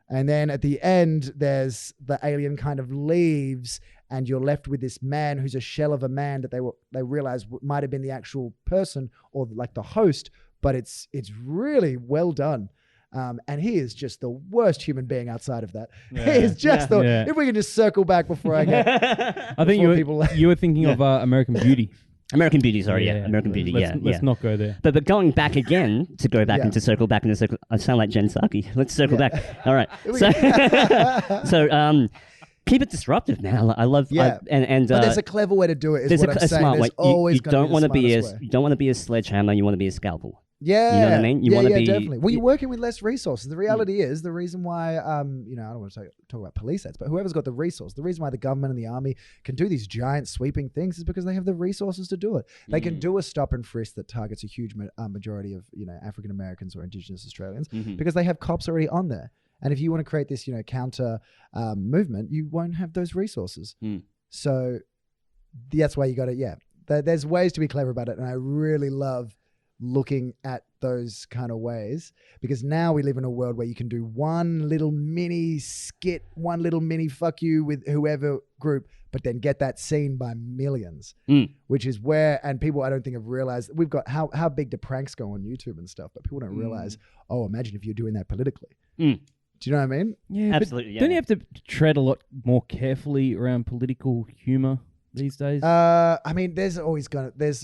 And then at the end, there's the alien kind of leaves and you're left with this man who's a shell of a man that they realize might have been the actual person or like the host, but it's really well done. And he is just the worst human being outside of that. Yeah. He is just if we can just circle back before I get... I think you were thinking of American Beauty. American Beauty, sorry, American Beauty, let's not go there. But going back again, to go back and to circle back in a circle, I sound like Jen Psaki. Let's circle back. All right. So keep it disruptive, man. I love... but there's a clever way to do it, is what I'm saying. Smart way. Always you don't want to be a sledgehammer, you want to be a scalpel. Yeah. You know what I mean? You want to be... definitely. Well, you're working with less resources. The reality is, the reason why, I don't want to talk about police ads, but whoever's got the resource, the reason why the government and the army can do these giant sweeping things is because they have the resources to do it. They can do a stop and frisk that targets a huge majority of, African Americans or Indigenous Australians because they have cops already on there. And if you want to create this, counter movement, you won't have those resources. So that's why you got to, there's ways to be clever about it. And I really love looking at those kind of ways, because now we live in a world where you can do one little mini skit, one little mini fuck you with whoever group, but then get that seen by millions, which is where, and people I don't think have realized, we've got how big do pranks go on YouTube and stuff, but people don't realize, imagine if you're doing that politically. Do you know what I mean? Yeah, absolutely. Yeah. Don't you have to tread a lot more carefully around political humor these days? I mean, there's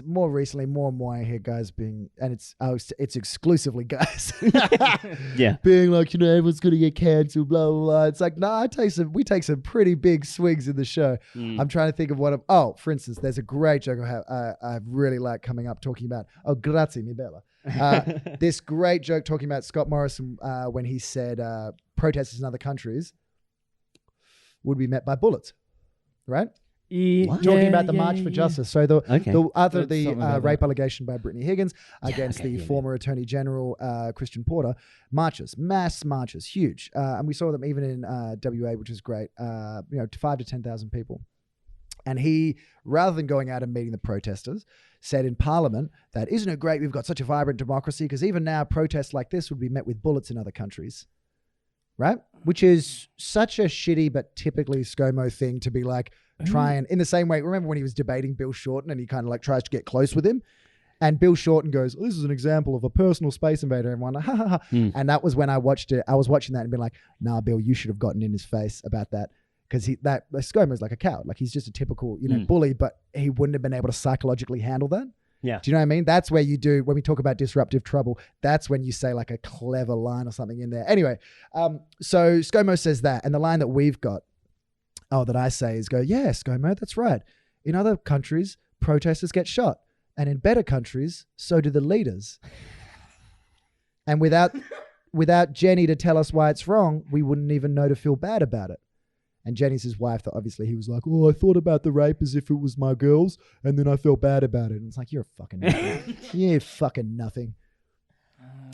more recently, more and more I hear guys being, and it's exclusively guys. Yeah. Being like, everyone's going to get canceled, blah, blah, blah. It's like, no, we take some pretty big swings in the show. I'm trying to think of for instance, there's a great joke I really like coming up talking about, grazie, mi bella. This great joke talking about Scott Morrison when he said protesters in other countries would be met by bullets, right? Talking about the March for Justice. So the rape allegation by Brittany Higgins against the former Attorney General Christian Porter, mass marches, huge, and we saw them even in WA, which is great. 5 to 10,000 people. And he, rather than going out and meeting the protesters, said in Parliament that isn't it great we've got such a vibrant democracy, because even now protests like this would be met with bullets in other countries. Right? Which is such a shitty but typically ScoMo thing to be like, try and, in the same way, remember when he was debating Bill Shorten and he kind of like tries to get close with him, and Bill Shorten goes, this is an example of a personal space invader, everyone, ha ha ha. And that was when I watched it. I was watching that and being like, nah, Bill, you should have gotten in his face about that, because ScoMo's like a coward, like he's just a typical bully, but he wouldn't have been able to psychologically handle that. Yeah. Do you know what I mean? That's where when we talk about disruptive trouble, that's when you say like a clever line or something in there. Anyway, so ScoMo says that, and the line that we've got, that I say is yeah, ScoMo, that's right. In other countries, protesters get shot. And in better countries, so do the leaders. And without Jenny to tell us why it's wrong, we wouldn't even know to feel bad about it. And Jenny's his wife, that obviously he was like, I thought about the rape as if it was my girls, and then I felt bad about it. And it's like, you're a fucking nothing. You're fucking nothing.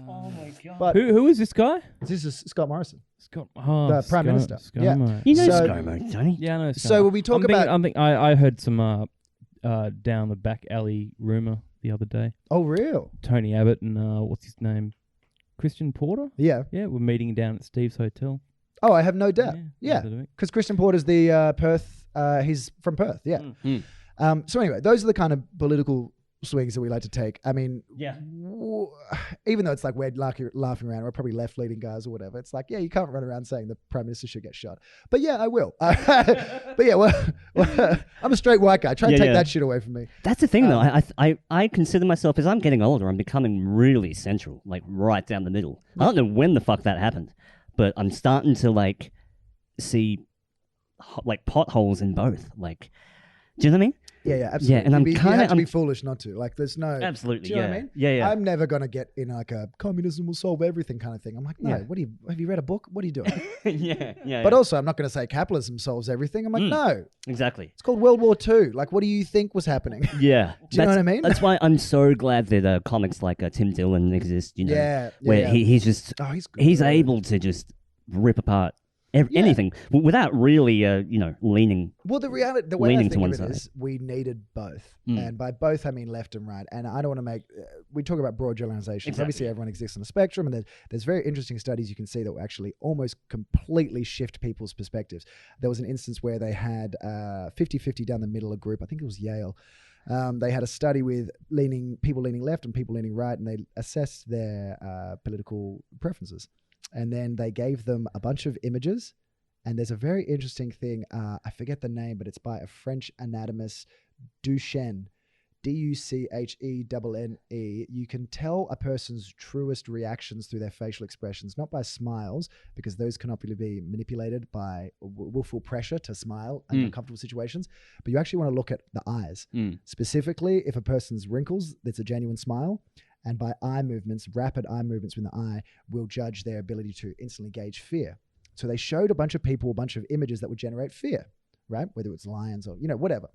Oh my God. But who is this guy? This is Scott Morrison. The Prime Minister. ScoMo. Yeah. You know ScoMo, Tony? Yeah, I know ScoMo. So when we talk I heard some down the back alley rumor the other day. Oh, real? Tony Abbott and what's his name? Christian Porter? Yeah. Yeah, we're meeting down at Steve's hotel. Oh, I have no doubt. Yeah. Because Christian Porter's the Perth, he's from Perth. Yeah. So anyway, those are the kind of political swings that we like to take. I mean, even though it's like we're laughing around, we're probably left-leaning guys or whatever. It's like, yeah, you can't run around saying the Prime Minister should get shot. But yeah, I will. But yeah, well, I'm a straight white guy. Try and take that shit away from me. That's the thing, though. I consider myself, as I'm getting older, I'm becoming really central, like right down the middle. I don't know when the fuck that happened, but I'm starting to like see like potholes in both. Like, do you know what I mean? Yeah, absolutely. Yeah, and I'm kind of... You have to be foolish not to. Like, there's no... Absolutely, do you know what I mean? Yeah. I'm never going to get in like a communism will solve everything kind of thing. I'm like, no, have you read a book? What are you doing? yeah. But also, I'm not going to say capitalism solves everything. I'm like, no. Exactly. It's called World War II. Like, what do you think was happening? Yeah. Do you know what I mean? That's why I'm so glad that comics like Tim Dillon exist, you know? Where he's just... Oh, he's able to just rip apart anything without really, leaning. Well, the way I think of it is we needed both. And by both, I mean left and right. And I don't want to make, we talk about broad generalizations. Exactly. Obviously, everyone exists on a spectrum. And there's very interesting studies you can see that will actually almost completely shift people's perspectives. There was an instance where they had 50-50 down the middle, a group, I think it was Yale. They had a study with people leaning left and people leaning right, and they assessed their political preferences. And then they gave them a bunch of images. And there's a very interesting thing. I forget the name, but it's by a French anatomist, Duchenne, Duchenne. You can tell a person's truest reactions through their facial expressions, not by smiles, because those can often be manipulated by willful pressure to smile in uncomfortable situations. But you actually want to look at the eyes. Specifically, if a person's wrinkles, that's a genuine smile. And by eye movements, rapid eye movements with the eye will judge their ability to instantly gauge fear. So they showed a bunch of people a bunch of images that would generate fear, right? Whether it's lions or, whatever.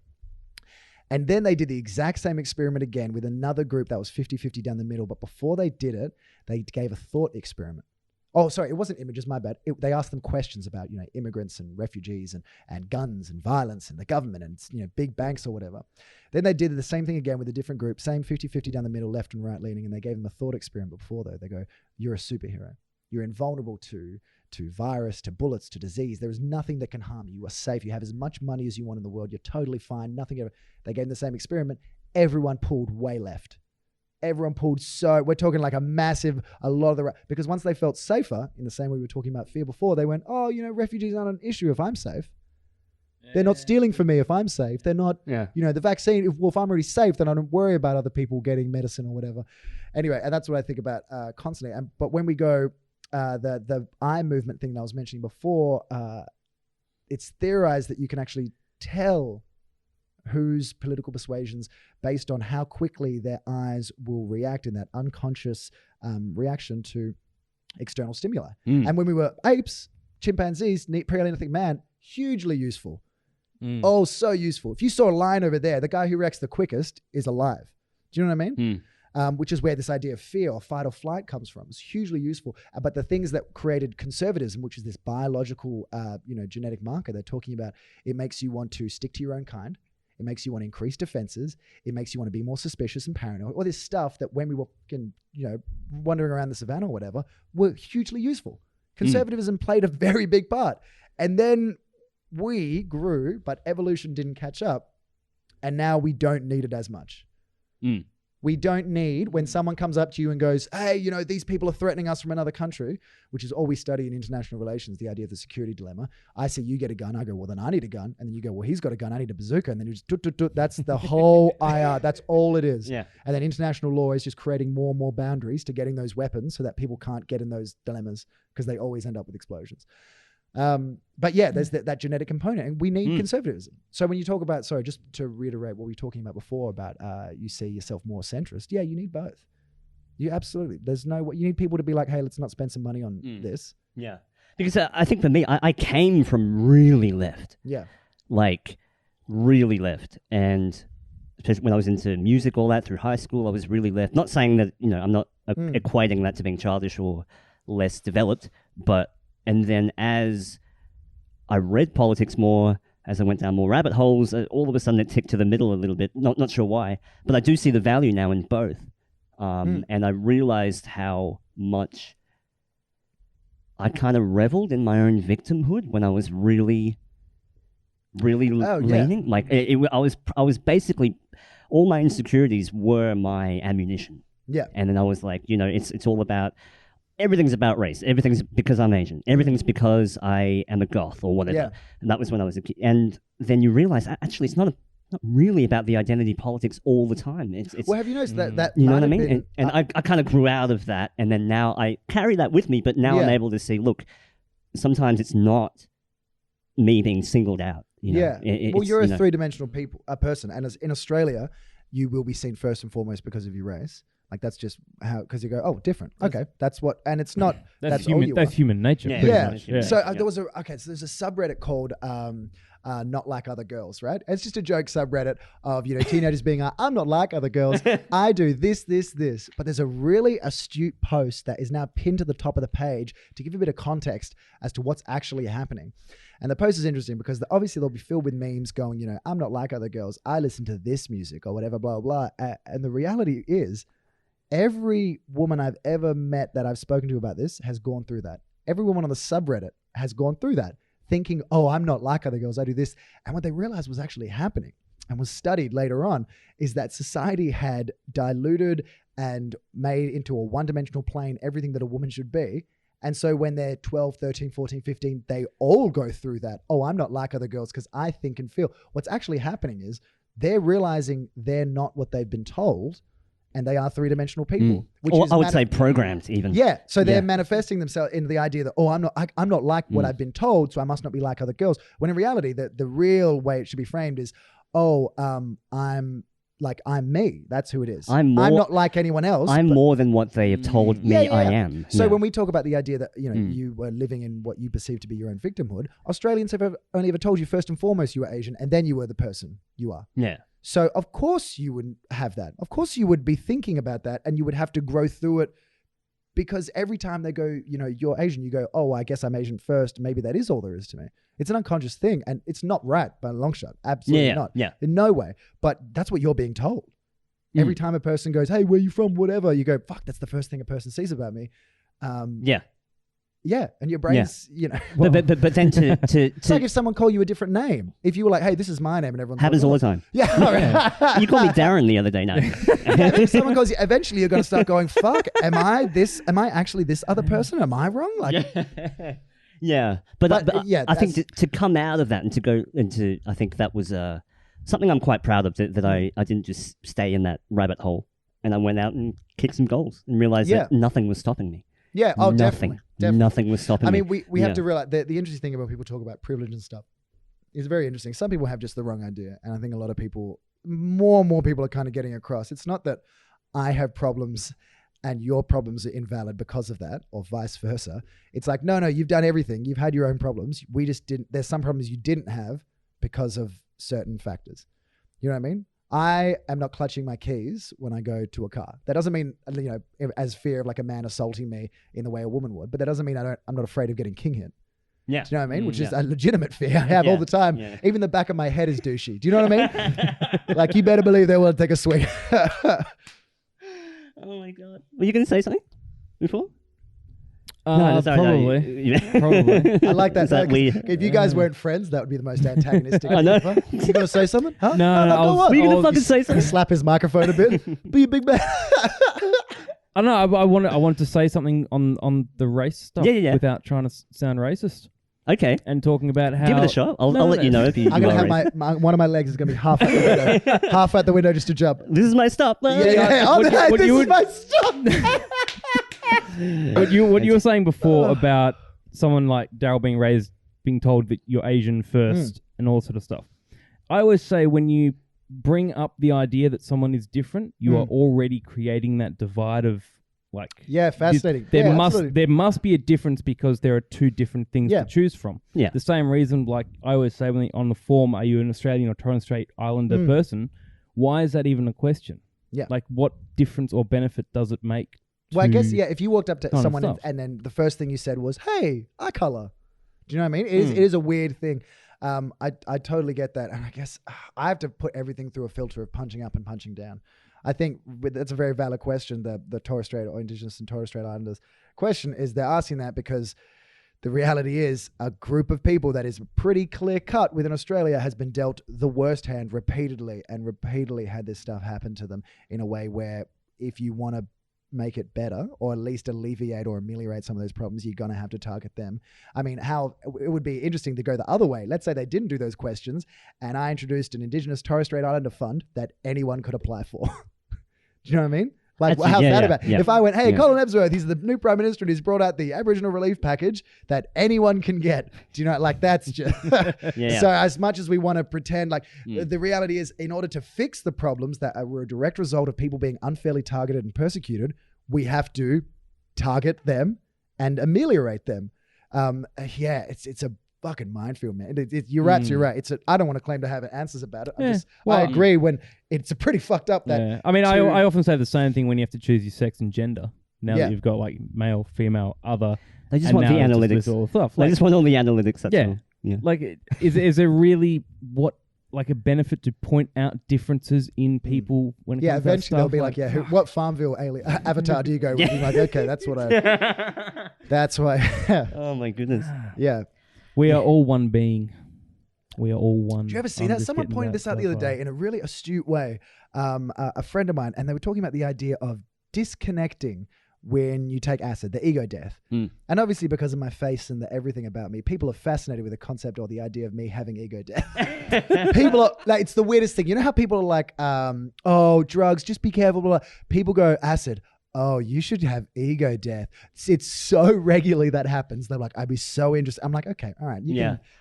And then they did the exact same experiment again with another group that was 50-50 down the middle. But before they did it, they gave a thought experiment. Oh, sorry, it wasn't images, my bad. They asked them questions about, immigrants and refugees and guns and violence and the government and, big banks or whatever. Then they did the same thing again with a different group, same 50-50 down the middle, left and right leaning, and they gave them a thought experiment before, though. They go, you're a superhero. You're invulnerable to virus, to bullets, to disease. There is nothing that can harm you. You are safe. You have as much money as you want in the world. You're totally fine. Nothing ever. They gave them the same experiment. Everyone pulled way left. Everyone pulled we're talking like a lot of the, because once they felt safer, in the same way we were talking about fear before, they went, refugees aren't an issue if I'm safe. They're not stealing from me if I'm safe. They're not, the vaccine, if I'm already safe, then I don't worry about other people getting medicine or whatever. Anyway, and that's what I think about constantly. But when we go, the eye movement thing that I was mentioning before, it's theorized that you can actually tell whose political persuasions based on how quickly their eyes will react in that unconscious reaction to external stimuli. And when we were apes, chimpanzees, Paleolithic man, hugely useful. Oh, so useful. If you saw a lion over there, the guy who reacts the quickest is alive. Do you know what I mean? Which is where this idea of fear or fight or flight comes from. It's hugely useful. But the things that created conservatism, which is this biological, genetic marker they're talking about, it makes you want to stick to your own kind. It makes you want to increase defenses. It makes you want to be more suspicious and paranoid. All this stuff that when we were, wandering around the savannah or whatever, were hugely useful. Conservatism played a very big part. And then we grew, but evolution didn't catch up. And now we don't need it as much. We don't need when someone comes up to you and goes, hey, these people are threatening us from another country, which is all we study in international relations, the idea of the security dilemma. I say, you get a gun. I go, well, then I need a gun. And then you go, well, he's got a gun. I need a bazooka. And then you just, that's the whole IR. That's all it is. Yeah. And then international law is just creating more and more boundaries to getting those weapons so that people can't get in those dilemmas because they always end up with explosions. But yeah, there's that genetic component, and we need conservatism. So when you talk about, sorry, just to reiterate what we were talking about before about you see yourself more centrist. Yeah, you need both. You absolutely. There's you need people to be like, hey, let's not spend some money on this. Yeah, because I think for me, I came from really left. Yeah, like really left, and especially when I was into music, all that through high school, I was really left. Not saying that I'm not equating that to being childish or less developed, but. And then as I read politics more, as I went down more rabbit holes, all of a sudden it ticked to the middle a little bit. Not sure why, but I do see the value now in both. And I realized how much I kind of reveled in my own victimhood when I was really leaning. Like I was basically, all my insecurities were my ammunition. Yeah. And then I was like, it's all about... Everything's about race. Everything's because I'm Asian. Everything's because I am a goth or whatever. Yeah. And that was when I was a kid. And then you realize, actually, it's not really about the identity politics all the time. It's well, have you noticed that you know what I mean? And I kind of grew out of that. And then now I carry that with me. But now I'm able to see, look, sometimes it's not me being singled out. Yeah. Well, you're a three-dimensional person. And as in Australia, you will be seen first and foremost because of your race. Like that's just how, because you go, oh, different. Okay, that's what, and it's not. That's human. That's human nature. Yeah. So there was so there's a subreddit called "Not Like Other Girls," right? It's just a joke subreddit of teenagers being, I'm not like other girls. I do this. But there's a really astute post that is now pinned to the top of the page to give a bit of context as to what's actually happening. And the post is interesting because obviously they'll be filled with memes going, I'm not like other girls. I listen to this music or whatever, blah blah blah. And the reality is, every woman I've ever met that I've spoken to about this has gone through that. Every woman on the subreddit has gone through that, thinking, oh, I'm not like other girls, I do this. And what they realized was actually happening and was studied later on is that society had diluted and made into a one-dimensional plane everything that a woman should be. And so when they're 12, 13, 14, 15, they all go through that. Oh, I'm not like other girls because I think and feel. What's actually happening is they're realizing they're not what they've been told. And they are three-dimensional people. Which or I would say programmed even. Yeah. So they're manifesting themselves in the idea that, I'm not like what I've been told, so I must not be like other girls. When in reality, the real way it should be framed is, I'm me. That's who it is. I'm not like anyone else. I'm more than what they have told me I am. So when we talk about the idea that, you were living in what you perceive to be your own victimhood, Australians have only ever told you first and foremost you were Asian, and then you were the person you are. Yeah. So of course you wouldn't have that. Of course you would be thinking about that, and you would have to grow through it because every time they go, you're Asian, you go, oh, I guess I'm Asian first. Maybe that is all there is to me. It's an unconscious thing, and it's not right by a long shot. Absolutely not. Yeah. In no way. But that's what you're being told. Every time a person goes, hey, where you from, whatever, you go, fuck, that's the first thing a person sees about me. Yeah, and your brain's, But then to it's like if someone called you a different name. If you were like, hey, this is my name, and everyone happens all the time. Yeah. You called me Darren the other day, no. If someone calls you, eventually you're going to start going, fuck, am I actually this other person? Am I wrong? Like, yeah. But I think to come out of that and to go into, I think that was something I'm quite proud of, that I didn't just stay in that rabbit hole, and I went out and kicked some goals and realized that nothing was stopping me. Yeah, definitely. Nothing was stopping me. I mean, we have to realize the interesting thing about people talk about privilege and stuff is very interesting. Some people have just the wrong idea. And I think a lot of people, more and more people are kind of getting across. It's not that I have problems and your problems are invalid because of that, or vice versa. It's like, no, you've done everything. You've had your own problems. We just didn't, there's some problems you didn't have because of certain factors. You know what I mean? I am not clutching my keys when I go to a car. That doesn't mean, as fear of like a man assaulting me in the way a woman would, but that doesn't mean I'm not afraid of getting king hit. Yeah. Do you know what I mean? Which is a legitimate fear I have all the time. Yeah. Even the back of my head is douchey. Do you know what I mean? Like, you better believe they will take a swing. Oh my God. Were you going to say something before? No, probably. Probably. I like that. If you guys weren't friends, that would be the most antagonistic. I know. You gonna say something? Huh? No. Were you gonna fucking say something? Slap his microphone a bit. Be a big man. I know. I wanted to say something on the race stuff. Yeah. Without trying to sound racist. Okay. And talking about how. Give it a shot. I'll let you know if you. I'm gonna have one of my legs is gonna be half out the window, half out the window just to jump. This is my stop. Yeah. This is my stop. What you were saying before about someone like Daryl being told that you're Asian first and all sort of stuff. I always say when you bring up the idea that someone is different, you are already creating that divide of like. Yeah, fascinating. There must be a difference because there are two different things to choose from. Yeah. The same reason, like I always say on the form, are you an Australian or Torres Strait Islander person? Why is that even a question? Yeah. Like, what difference or benefit does it make? Well, I guess, if you walked up to someone and then the first thing you said was, hey, eye color. Do you know what I mean? It is a weird thing. I totally get that. And I guess I have to put everything through a filter of punching up and punching down. I think that's a very valid question, the Torres Strait or Indigenous and Torres Strait Islanders question is they're asking that because the reality is a group of people that is pretty clear cut within Australia has been dealt the worst hand repeatedly had this stuff happen to them in a way where if you want to make it better or at least alleviate or ameliorate some of those problems, you're going to have to target them. I mean, it would be interesting to go the other way. Let's say they didn't do those questions and I introduced an Indigenous Torres Strait Islander fund that anyone could apply for. Do you know what I mean? Like, how's that about? Yeah. If I went, hey, Colin Ebsworth, he's the new Prime Minister and he's brought out the Aboriginal relief package that anyone can get. Do you know, like that's just... So as much as we want to pretend, like the reality is in order to fix the problems that were a direct result of people being unfairly targeted and persecuted, we have to target them and ameliorate them. It's a fucking minefield, man. You're right. You're right. I don't want to claim to have answers about it. I agree when it's a pretty fucked up. I mean, I often say the same thing when you have to choose your sex and gender. Now that you've got like male, female, other. They just want the analytics. All the stuff. They just want all the analytics. That's all. Yeah. Like, is there really like a benefit to point out differences in people when it comes to eventually they'll be like what Farmville avatar do you go with? Like, okay, that's what that's why. Oh my goodness. Yeah. We are all one being. We are all one. Do you ever see that? Someone pointed this out the other day in a really astute way. A friend of mine, and they were talking about the idea of disconnecting when you take acid, the ego death. And obviously because of my face and everything about me, people are fascinated with the concept or the idea of me having ego death. People are like, it's the weirdest thing. You know how people are like, oh, drugs, just be careful. Blah, blah. People go acid. Oh, you should have ego death. It's so regularly that happens. They're like, I'd be so interested. I'm like, okay, all right.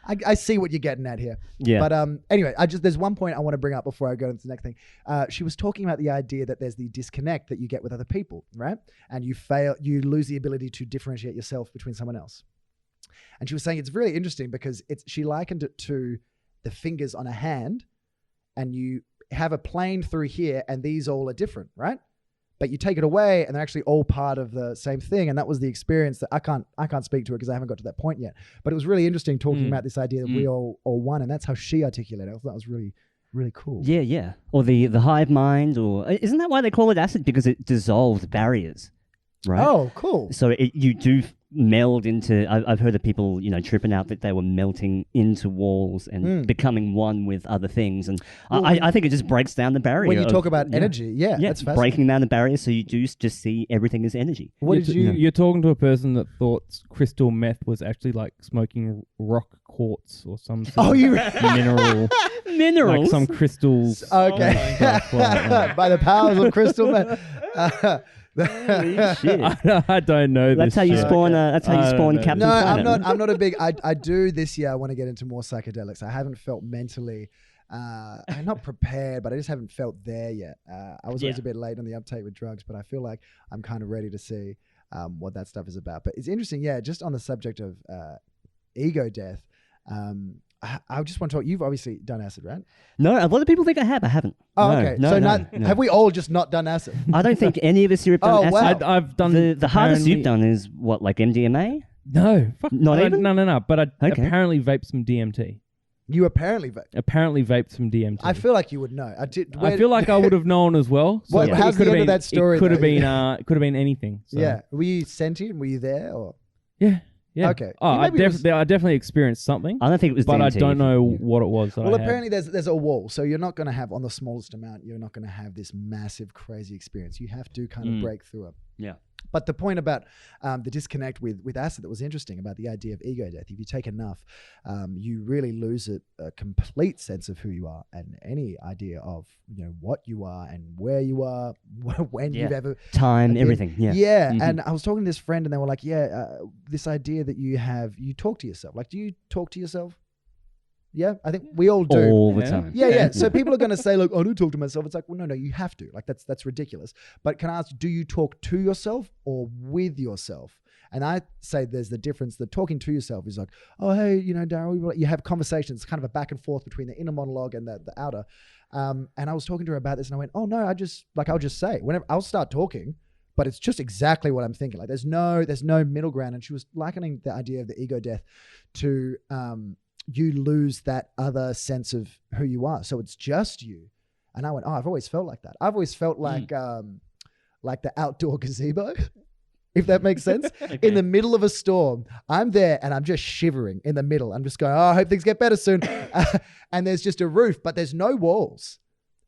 I see what you're getting at here. Yeah. But anyway, there's one point I want to bring up before I go into the next thing. She was talking about the idea that there's the disconnect that you get with other people, right? And you lose the ability to differentiate yourself between someone else. And she was saying it's really interesting because she likened it to the fingers on a hand, and you have a plane through here and these all are different, right? but you take it away and they're actually all part of the same thing. And that was the experience that I can't speak to it because I haven't got to that point yet. But it was really interesting talking about this idea that we all one, and that's how she articulated it. I thought that was really, really cool. Yeah, yeah. Or the hive mind, or isn't that why they call it acid? Because it dissolves barriers, right? Oh, cool. So you do meld into. I've heard of people, tripping out that they were melting into walls and becoming one with other things, and I think it just breaks down the barrier. When you talk about energy, that's fascinating. Breaking down the barrier, so you do just see everything as energy. You're talking to a person that thought crystal meth was actually like smoking rock quartz or some sort of mineral, like some crystals. Okay, by the powers of crystal meth. Holy shit! I don't know. That's how you spawn. That's how you spawn Captain Planet. I'm not a big. I do this year. I want to get into more psychedelics. I haven't felt mentally. I'm not prepared, but I just haven't felt there yet. I was always a bit late on the uptake with drugs, but I feel like I'm kind of ready to see what that stuff is about. But it's interesting, just on the subject of ego death. I just want to talk. You've obviously done acid, right? No, a lot of people think I have. I haven't. Oh, okay. No, have we all just not done acid? I don't think any of us here have done acid. Wow. I've done the hardest you've done is what, like MDMA? No, not even. No. But I apparently vaped some DMT. You apparently vaped some DMT. I feel like you would know. I feel like I would have known as well. So how's the end of that story? It could have been anything. So. Yeah. Were you sentient? Were you there? Or yeah. Yeah. Okay. Oh, I definitely experienced something. I don't think it was, but DMT, I don't know what it was. Well, apparently there's a wall, so you're not going to have on the smallest amount. You're not going to have this massive, crazy experience. You have to kind of break through it. Yeah. But the point about the disconnect with acid that was interesting about the idea of ego death, if you take enough, you really lose a complete sense of who you are and any idea of what you are and where you are, when you've ever time, everything. Yeah. And I was talking to this friend, and they were like, this idea that you talk to yourself. Like, do you talk to yourself? Yeah, I think we all do. All the time. Yeah. So people are going to say, look, I don't talk to myself. It's like, well, no, you have to. Like, that's ridiculous. But can I ask, do you talk to yourself or with yourself? And I say there's the difference. That talking to yourself is like, oh, hey, Daryl, you have conversations. It's kind of a back and forth between the inner monologue and the outer. And I was talking to her about this, and I went, oh, no, I'll just say, whenever I'll start talking, but it's just exactly what I'm thinking. Like, there's no middle ground. And she was likening the idea of the ego death to you lose that other sense of who you are. So it's just you. And I went, I've always felt like that. I've always felt like the outdoor gazebo, if that makes sense. Okay. In the middle of a storm, I'm there and I'm just shivering in the middle. I'm just going, I hope things get better soon. And there's just a roof, but there's no walls.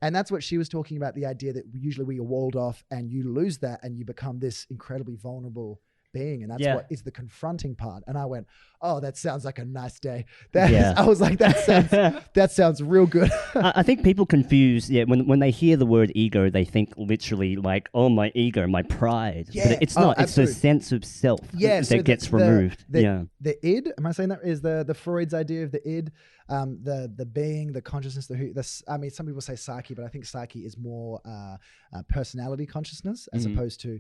And that's what she was talking about, the idea that usually we are walled off and you lose that and you become this incredibly vulnerable being, and that's what is the confronting part. And I went, oh, that sounds like a nice day. I was like, that sounds real good. I think people confuse, when they hear the word ego, they think literally like, oh, my ego, my pride. Yeah. But it's not. It's a sense of self that gets removed. The id, am I saying that is the Freud's idea of the id, the being, the consciousness, some people say psyche, but I think psyche is more personality consciousness as opposed to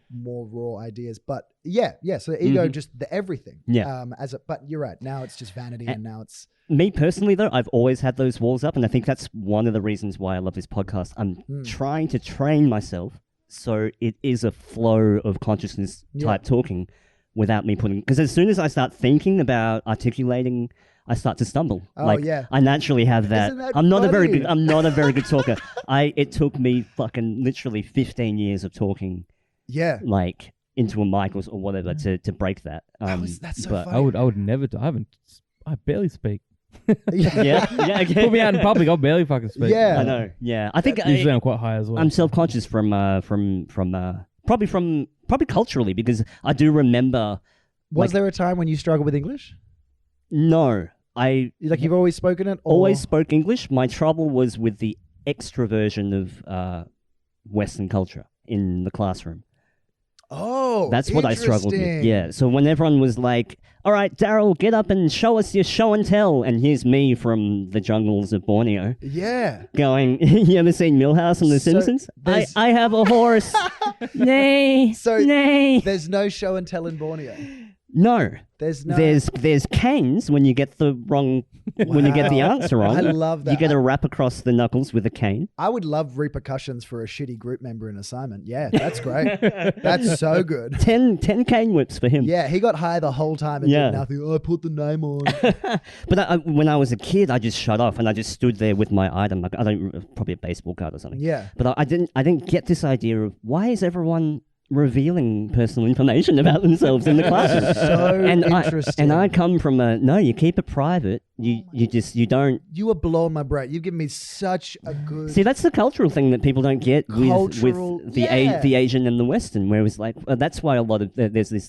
more raw ideas. But so the ego, just the everything. But you're right. Now it's just vanity, and now it's... Me personally, though, I've always had those walls up, and I think that's one of the reasons why I love this podcast. I'm trying to train myself so it is a flow of consciousness type talking without me putting... Because as soon as I start thinking about articulating, I start to stumble. I naturally have that. I'm not a very good talker. It took me fucking literally 15 years of talking. Yeah, like into a mic or whatever to break that. That's so funny. I would never. I barely speak. Yeah. Put me out in public, I'll barely fucking speak. Yeah, I know. Yeah, I think usually I'm quite high as well. I'm self-conscious from probably culturally, because I do remember. Was there a time when you struggled with English? No, you've always spoken it. Always spoke English. My trouble was with the extroversion of Western culture in the classroom. Oh, that's what I struggled with. Yeah. So when everyone was like, all right, Daryl, get up and show us your show and tell. And here's me from the jungles of Borneo. Yeah. Going, you ever seen Millhouse on The Simpsons? I have a horse. Nay. So nay. There's no show and tell in Borneo. No. There's There's canes when you get the wrong when you get the answer wrong. I love that. You get a rap across the knuckles with a cane. I would love repercussions for a shitty group member in assignment. Yeah, that's great. That's so good. 10 cane whips for him. Yeah, he got high the whole time and did nothing. Oh, I put the name on. But when I was a kid, I just shut off and I just stood there with my item, like probably a baseball card or something. Yeah. But I didn't get this idea of why is everyone revealing personal information about themselves in the classroom. So interesting. I come from no, you keep it private. You don't. You were blowing my brain. You've given me such a good. See, that's the cultural thing that people don't get with the Asian and the Western. Whereas, like, that's why a lot of there's this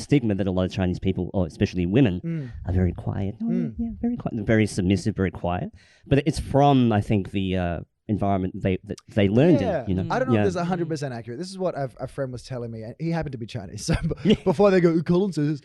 stigma that a lot of Chinese people, or especially women, are very quiet. Oh, yeah, very quiet, very submissive, very quiet. But it's from, I think, the environment that they learned in. You know? I don't know if this is 100% accurate. This is what a friend was telling me, and he happened to be Chinese. So before they go, Colin says,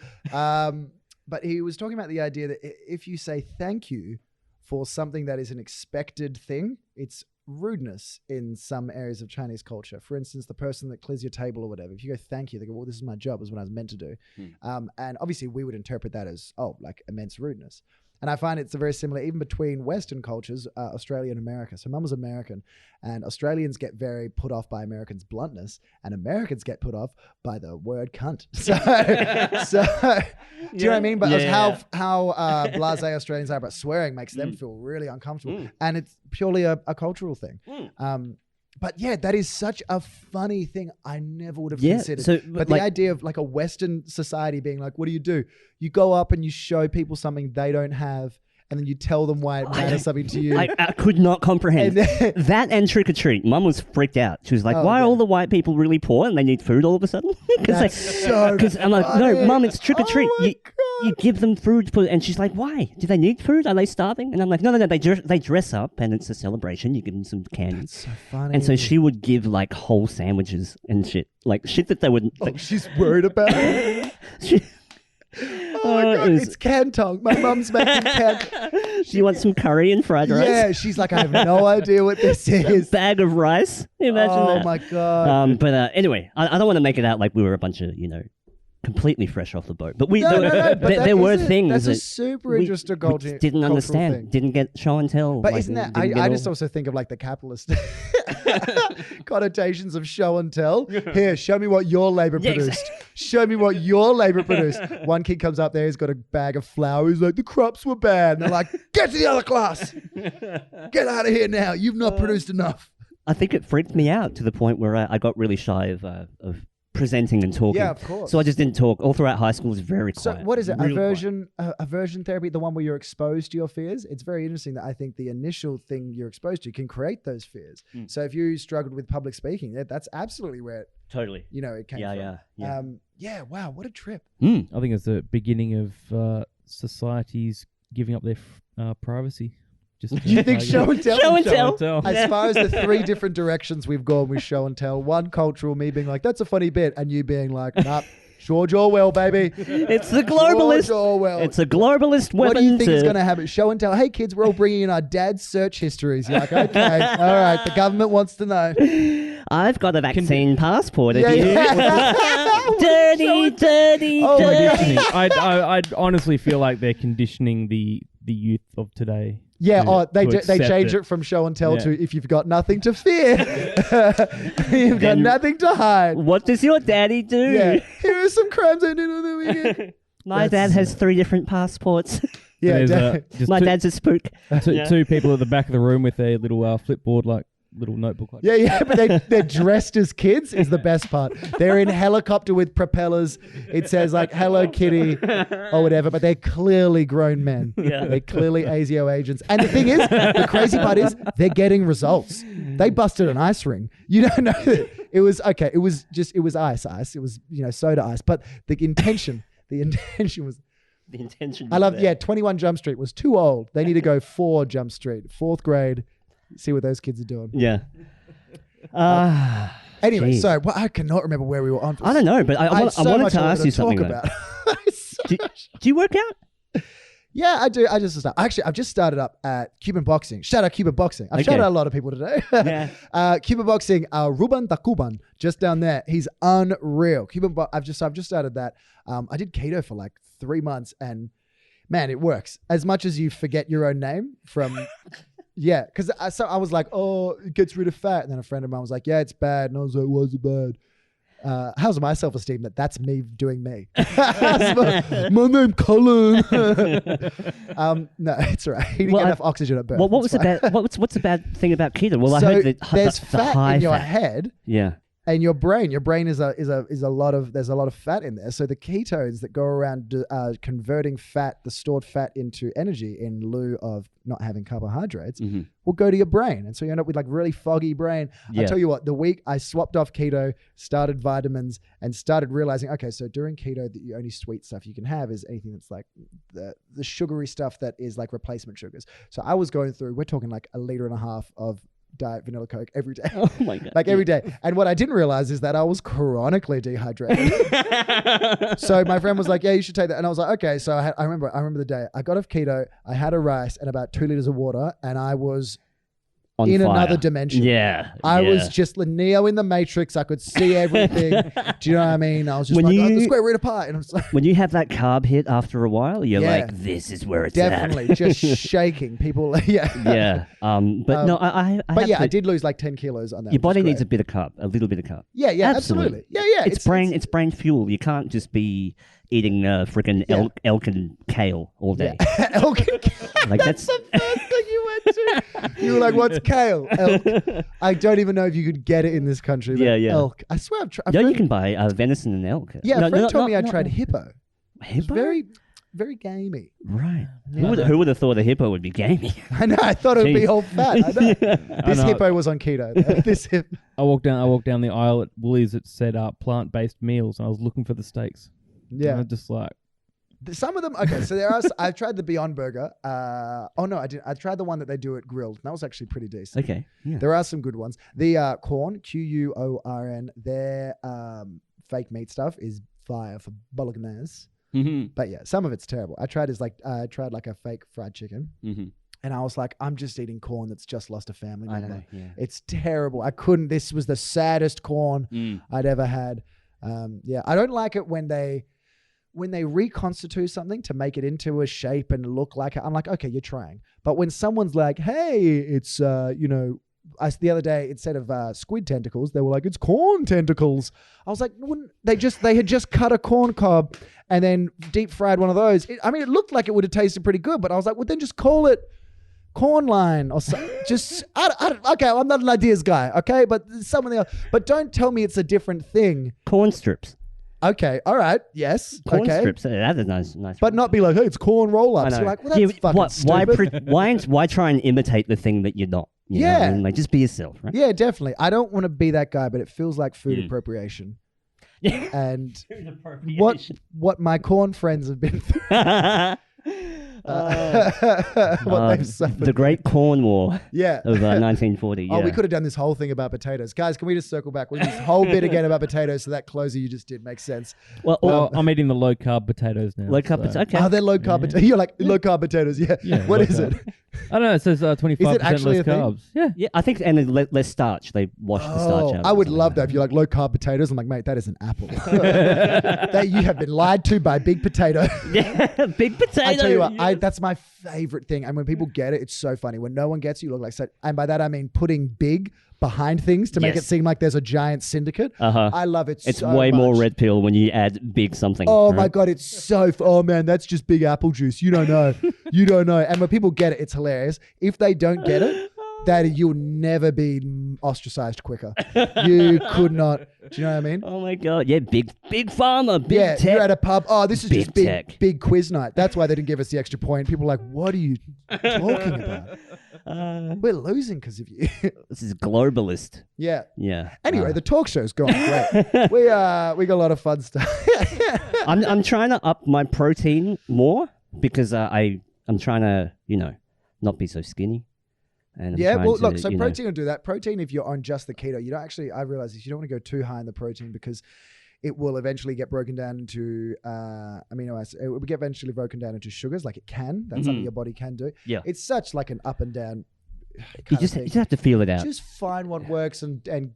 but he was talking about the idea that if you say thank you for something that is an expected thing, it's rudeness in some areas of Chinese culture. For instance, the person that clears your table or whatever, if you go thank you, they go, well, this is my job, this is what I was meant to do. And obviously we would interpret that as, like immense rudeness. And I find it's very similar even between Western cultures, Australia and America. So mum was American, and Australians get very put off by Americans' bluntness, and Americans get put off by the word cunt. So do you know what I mean? But how blasé Australians are about swearing makes them feel really uncomfortable. And it's purely a cultural thing. But yeah, that is such a funny thing. I never would have considered. But the idea of like a Western society being like, what do? You go up and you show people something they don't have, and then you tell them why it matters something to you. I could not comprehend that and trick or treat. Mum was freaked out. She was like, "Why are all the white people really poor and they need food all of a sudden?" Because I'm like, "No, Mum, it's trick or treat. You give them food," and she's like, "Why? Do they need food? Are they starving?" And I'm like, "No. They dress up and it's a celebration. You give them some candy." That's so funny. And so she would give like whole sandwiches and shit, like shit that they would. She's worried about it. Oh my God, it's Cantong. My mum's making Cantong. Do you want some curry and fried rice? Yeah, she's like, I have no idea what this is. A bag of rice. Imagine that. Oh my God. But anyway, I don't want to make it out like we were a bunch of, completely fresh off the boat. But there were things that's that a super interesting culture. Didn't understand. Thing. Didn't get show and tell. But isn't that? I just also think of like the capitalist connotations of show and tell. Here, show me what your labor produced. Exactly. Show me what your labor produced. One kid comes up there, he's got a bag of flour. He's like, the crops were bad. And they're like, get to the other class. Get out of here now. You've not produced enough. I think it freaked me out to the point where I got really shy of presenting and talking. Yeah, of course. So I just didn't talk. All throughout high school, it was very quiet. So what is it? Really aversion therapy, the one where you're exposed to your fears? It's very interesting that I think the initial thing you're exposed to can create those fears. So if you struggled with public speaking, that's absolutely where totally it came from. Yeah. Wow, what a trip. I think it's the beginning of societies giving up their privacy. Do you think show and tell? Show and tell. As far as the three different directions we've gone with show and tell, one cultural, me being like, that's a funny bit, and you being like, nah, George Orwell, baby. It's the globalist. George Orwell. It's a globalist weapon. What do you think is going to happen? Show and tell. Hey, kids, we're all bringing in our dad's search histories. You're like, okay, all right, the government wants to know. I've got a vaccine passport. Yeah. Dirty. Conditioning. I'd honestly feel like they're conditioning the youth of today. Yeah, they change it from show and tell to if you've got nothing to fear, you've got nothing to hide. What does your daddy do? Yeah, here are some crimes I did on the weekend. My dad has 3 different passports. Yeah, my dad's a spook. Two people at the back of the room with a little flipboard, like little notebook. Like but they're dressed as kids is the best part. They're in helicopter with propellers. It says like Hello Kitty or whatever, but they're clearly grown men. Yeah. They're clearly ASIO agents. And the thing is, the crazy part is they're getting results. They busted an ice ring. You don't know that it was okay. It was ice. It was, soda ice. But the intention was. The intention. I love, 21 Jump Street was too old. They need to go 4 Jump Street, 4th grade. See what those kids are doing. Yeah. Anyway, so I cannot remember where we were on. I don't know, but I wanted to ask you something. About. Do you work out? Yeah, I do. I've just started up at Cuban Boxing. Shout out Cuban Boxing. I've shouted out a lot of people today. Yeah. Cuban Boxing, Ruben Tacuban, just down there. He's unreal. I've just started that. I did keto for like 3 months, and man, it works. As much as you forget your own name from, yeah, because I was like, oh, it gets rid of fat, and then a friend of mine was like, yeah, it's bad, and I was like, why is it bad? How's my self-esteem that's me doing me? my name Colin. No, it's all right. He didn't get enough oxygen at birth. Well, what's the bad thing about keto? Well, so I heard that there's the fat high in your fat. head. Yeah. And your brain is a lot of, there's a lot of fat in there. So the ketones that go around converting the stored fat into energy in lieu of not having carbohydrates will go to your brain. And so you end up with like really foggy brain. I tell you what, the week I swapped off keto, started vitamins, and started realizing, okay, so during keto, the only sweet stuff you can have is anything that's like the sugary stuff that is like replacement sugars. So I was going through, we're talking like 1.5 liters of diet vanilla Coke every day. Oh my God. Like every day. And what I didn't realize is that I was chronically dehydrated. So my friend was like, yeah, you should take that. And I was like, okay. So I remember the day I got off keto, I had a rice and about 2 liters of water, and I was in fire. Another dimension. Yeah. I was just Neo in the Matrix. I could see everything. Do you know what I mean? I was just the square root of pi. And I was like, when you have that carb hit after a while, you're like, this is where it's definitely at. Just shaking. People, yeah. But no, I did lose like 10 kilos on that. Your body needs a bit of carb, a little bit of carb. Yeah, absolutely. Yeah. It's brain fuel. You can't just be eating freaking elk and kale all day. Yeah. Elk and kale. Like that's the first thing you went to. You were like, what's kale? Elk. I don't even know if you could get it in this country. Yeah. Elk. I swear I've tried. No, you can buy venison and elk. Yeah, a friend told me I tried hippo. Hippo? Very, very gamey. Right. Yeah. Who would have thought a hippo would be gamey? I know. I thought it would be all fat. I know. This hippo was on keto. I walked down the aisle at Woolies that said plant-based meals, and I was looking for the steaks. Yeah. And I just like... Some of them, okay, so there are, I've tried the Beyond Burger. Oh no, I didn't. I tried the one that they do at Grilled. And that was actually pretty decent. Okay. Yeah. There are some good ones. The Quorn, Quorn, their fake meat stuff is fire for bolognese. Mm-hmm. But yeah, some of it's terrible. I tried like a fake fried chicken. Mm-hmm. And I was like, I'm just eating corn that's just lost a family member. I know, yeah. It's terrible. I couldn't. This was the saddest corn I'd ever had. I don't like it when they reconstitute something to make it into a shape and look like it. I'm like, okay, you're trying. But when someone's like, hey, it's, the other day, instead of squid tentacles, they were like, it's corn tentacles. I was like, they had just cut a corn cob and then deep fried one of those. It looked like it would have tasted pretty good, but I was like, well, then just call it corn line or something. Okay, I'm not an ideas guy, okay? But something else. But don't tell me it's a different thing. Corn strips. Okay, all right, yes. Corn okay. strips, that's a nice but not be like, hey, it's corn roll-ups. You're like, well, that's fucking stupid. Why try and imitate the thing that you're not? You know what I mean? Like, just be yourself, right? Yeah, definitely. I don't want to be that guy, but it feels like food appropriation. And food appropriation. what my corn friends have been through. The Great Corn War. Yeah. Of 1940. Yeah. Oh, we could have done this whole thing about potatoes. Guys, can we just circle back? We're doing this whole bit again about potatoes, so that closer you just did makes sense. Well, I'm eating the low-carb potatoes now. Low-carb potatoes, okay. Oh, they're low-carb potatoes. You're like, low-carb potatoes, yeah. What is it? I don't know, it says 25% less carbs. Yeah, I think, and less starch. They wash the starch out. I would love that if you're like low-carb potatoes. I'm like, mate, that is an apple. That you have been lied to by Big Potato. Yeah, Big Potato. I tell you what, that's my favorite thing. And when people get it, it's so funny. When no one gets it, you look like... And by that, I mean putting big behind things to make it seem like there's a giant syndicate. I love it it's so way much. more red pill when you add big something. Oh my God, it's so... Oh man, that's just big apple juice. You don't know. You don't know. And when people get it, it's hilarious. If they don't get it, that you'll never be ostracized quicker. You could not. Do you know what I mean? Oh my God. Yeah, big pharma, big tech. You're at a pub. Oh, this is big just big quiz night. That's why they didn't give us the extra point. People are like, what are you talking about? We're losing because of you. This is globalist. Yeah. Yeah. Anyway, the talk show's gone great. We got a lot of fun stuff. I'm trying to up my protein more because I'm trying to, not be so skinny. And look, so protein will do that. Protein, if you're on just the keto, you don't actually, I realize this, you don't want to go too high in the protein because it will eventually get broken down into amino acids. It will get eventually broken down into sugars, like it can. That's something your body can do. Yeah. It's such like an up and down. You just have to feel it out. Just find what works and don't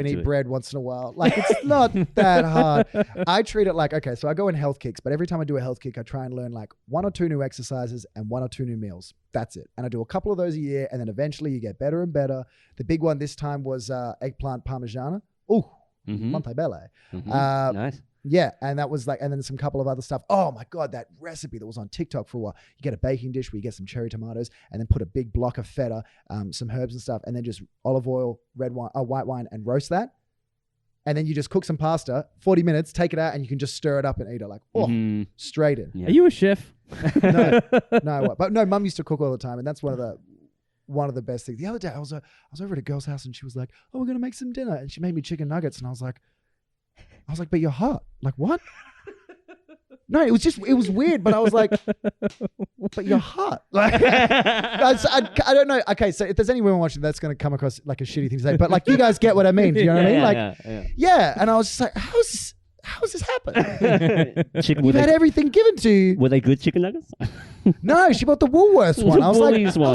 eat bread once in a while. Like, it's not that hard. I treat it like, okay, so I go in health kicks, but every time I do a health kick, I try and learn like 1 or 2 new exercises and 1 or 2 new meals. That's it. And I do a couple of those a year, and then eventually you get better and better. The big one this time was Eggplant Parmigiana. Ooh, Monte Belle. Nice. Yeah, and that was like, and then some couple of other stuff. Oh my God, that recipe that was on TikTok for a while. You get a baking dish where you get some cherry tomatoes and then put a big block of feta, some herbs and stuff, and then just olive oil, white wine, and roast that. And then you just cook some pasta, 40 minutes, take it out, and you can just stir it up and eat it like, straight in. Yeah. Are you a chef? No, but no, Mum used to cook all the time, and that's one of the best things. The other day, I was over at a girl's house, and she was like, "Oh, we're gonna make some dinner," and she made me chicken nuggets, and I was like, "But you're hot." Like, what? No, it was weird, but I was like, "But you're hot." Like, I don't know. Okay, so if there's any women watching, that's going to come across like a shitty thing to say, but like, you guys get what I mean. Do you know what I mean? Like, yeah. And I was just like, how's this happen? You've had everything given to you. Were they good chicken nuggets? No, she bought the Woolworths one. I was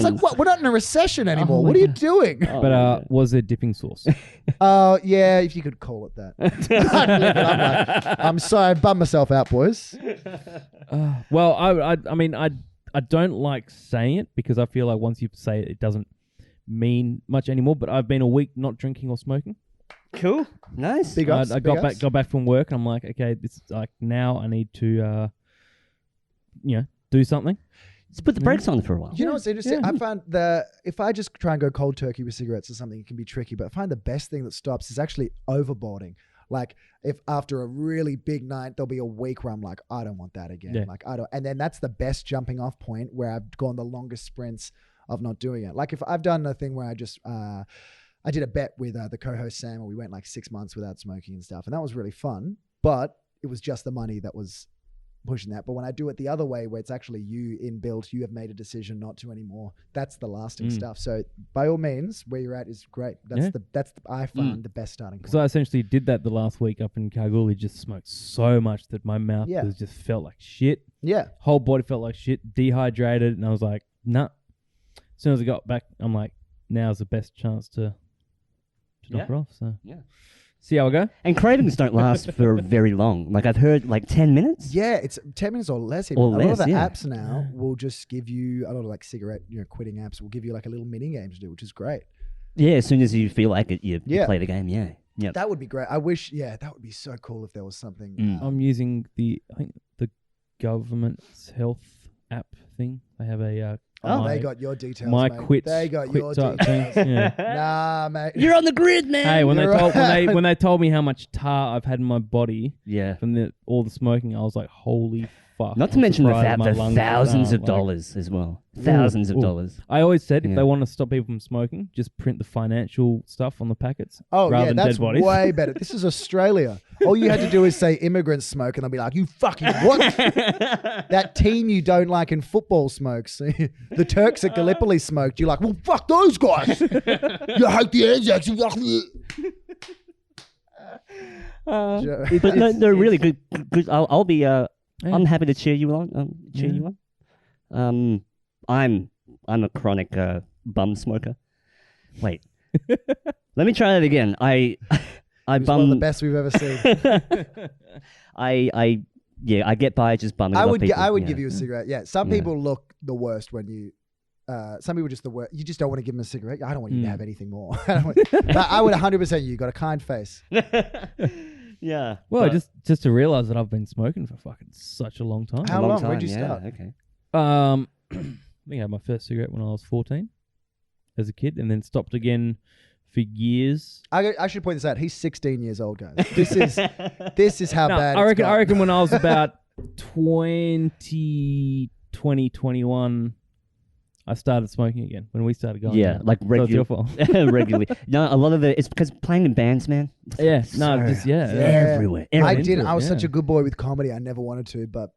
like, what? We're not in a recession anymore. What are you doing? But was there dipping sauce? Yeah, if you could call it that. I'm sorry, I bummed myself out, boys. Well, I mean, I don't like saying it because I feel like once you say it, it doesn't mean much anymore. But I've been a week not drinking or smoking. Cool, nice. Big ups, I got back from work, and I'm like, okay, this is like now I need to, do something. Just put the brakes on for a while. You know what's interesting? I found if I just try and go cold turkey with cigarettes or something, it can be tricky. But I find the best thing that stops is actually overboarding. Like, if after a really big night, there'll be a week where I'm like, I don't want that again. Yeah. Like, I don't. And then that's the best jumping off point where I've gone the longest sprints of not doing it. Like, if I've done a thing where I just I did a bet with the co-host Sam, and we went like 6 months without smoking and stuff, and that was really fun. But it was just the money that was pushing that. But when I do it the other way, where it's actually you inbuilt, you have made a decision not to anymore. That's the lasting stuff. So by all means, where you're at is great. I found the best starting point. Because I essentially did that the last week up in Kalgoorlie. Just smoked so much that my mouth just felt like shit. Yeah, whole body felt like shit, dehydrated, and I was like, nah. As soon as I got back, I'm like, now's the best chance to knock it off. So see how I go. And cravings don't last for very long. Like, I've heard like 10 minutes. Yeah, it's 10 minutes or less. Even. A lot of the apps now will just give you, a lot of like cigarette quitting apps will give you like a little mini game to do, which is great. Yeah, as soon as you feel like it, you play the game. Yeah. Yep. That would be great. I wish, that would be so cool if there was something. I'm using the government's health app thing. They have a they got your details, mate. They got your details. Nah, mate. You're on the grid, man. Hey, when they told me how much tar I've had in my body from all the smoking, I was like, holy fuck. Not to mention the thousands of dollars as well. Thousands of dollars. I always said if they want to stop people from smoking, just print the financial stuff on the packets. Oh, rather than that's dead bodies. way better. This is Australia. All you had to do is say immigrants smoke, and they'll be like, you fucking what? That team you don't like in football smokes. The Turks at Gallipoli smoked. You're like, well, fuck those guys. You hate the Anzacs. But no, they're really good. I'll be. I'm happy to cheer you on. I'm a chronic bum smoker. Wait, let me try that again. I bum. One of the best we've ever seen. I get by just bumming. I would give you a cigarette. Yeah, some people look the worst when you. Some people just the worst. You just don't want to give them a cigarette. I don't want you to have anything more. But I would 100%. You got a kind face. Yeah. Well, just to realize that I've been smoking for fucking such a long time. How long? Where'd you start? Okay. I think I had my first cigarette when I was 14 as a kid, and then stopped again for years. I should point this out. He's 16 years old, guys. This is how bad. I reckon when I was about 21, I started smoking again when we started going. Yeah, like regularly. No, a lot of it's because playing in bands, man. Yeah, everywhere. I was such a good boy with comedy. I never wanted to, but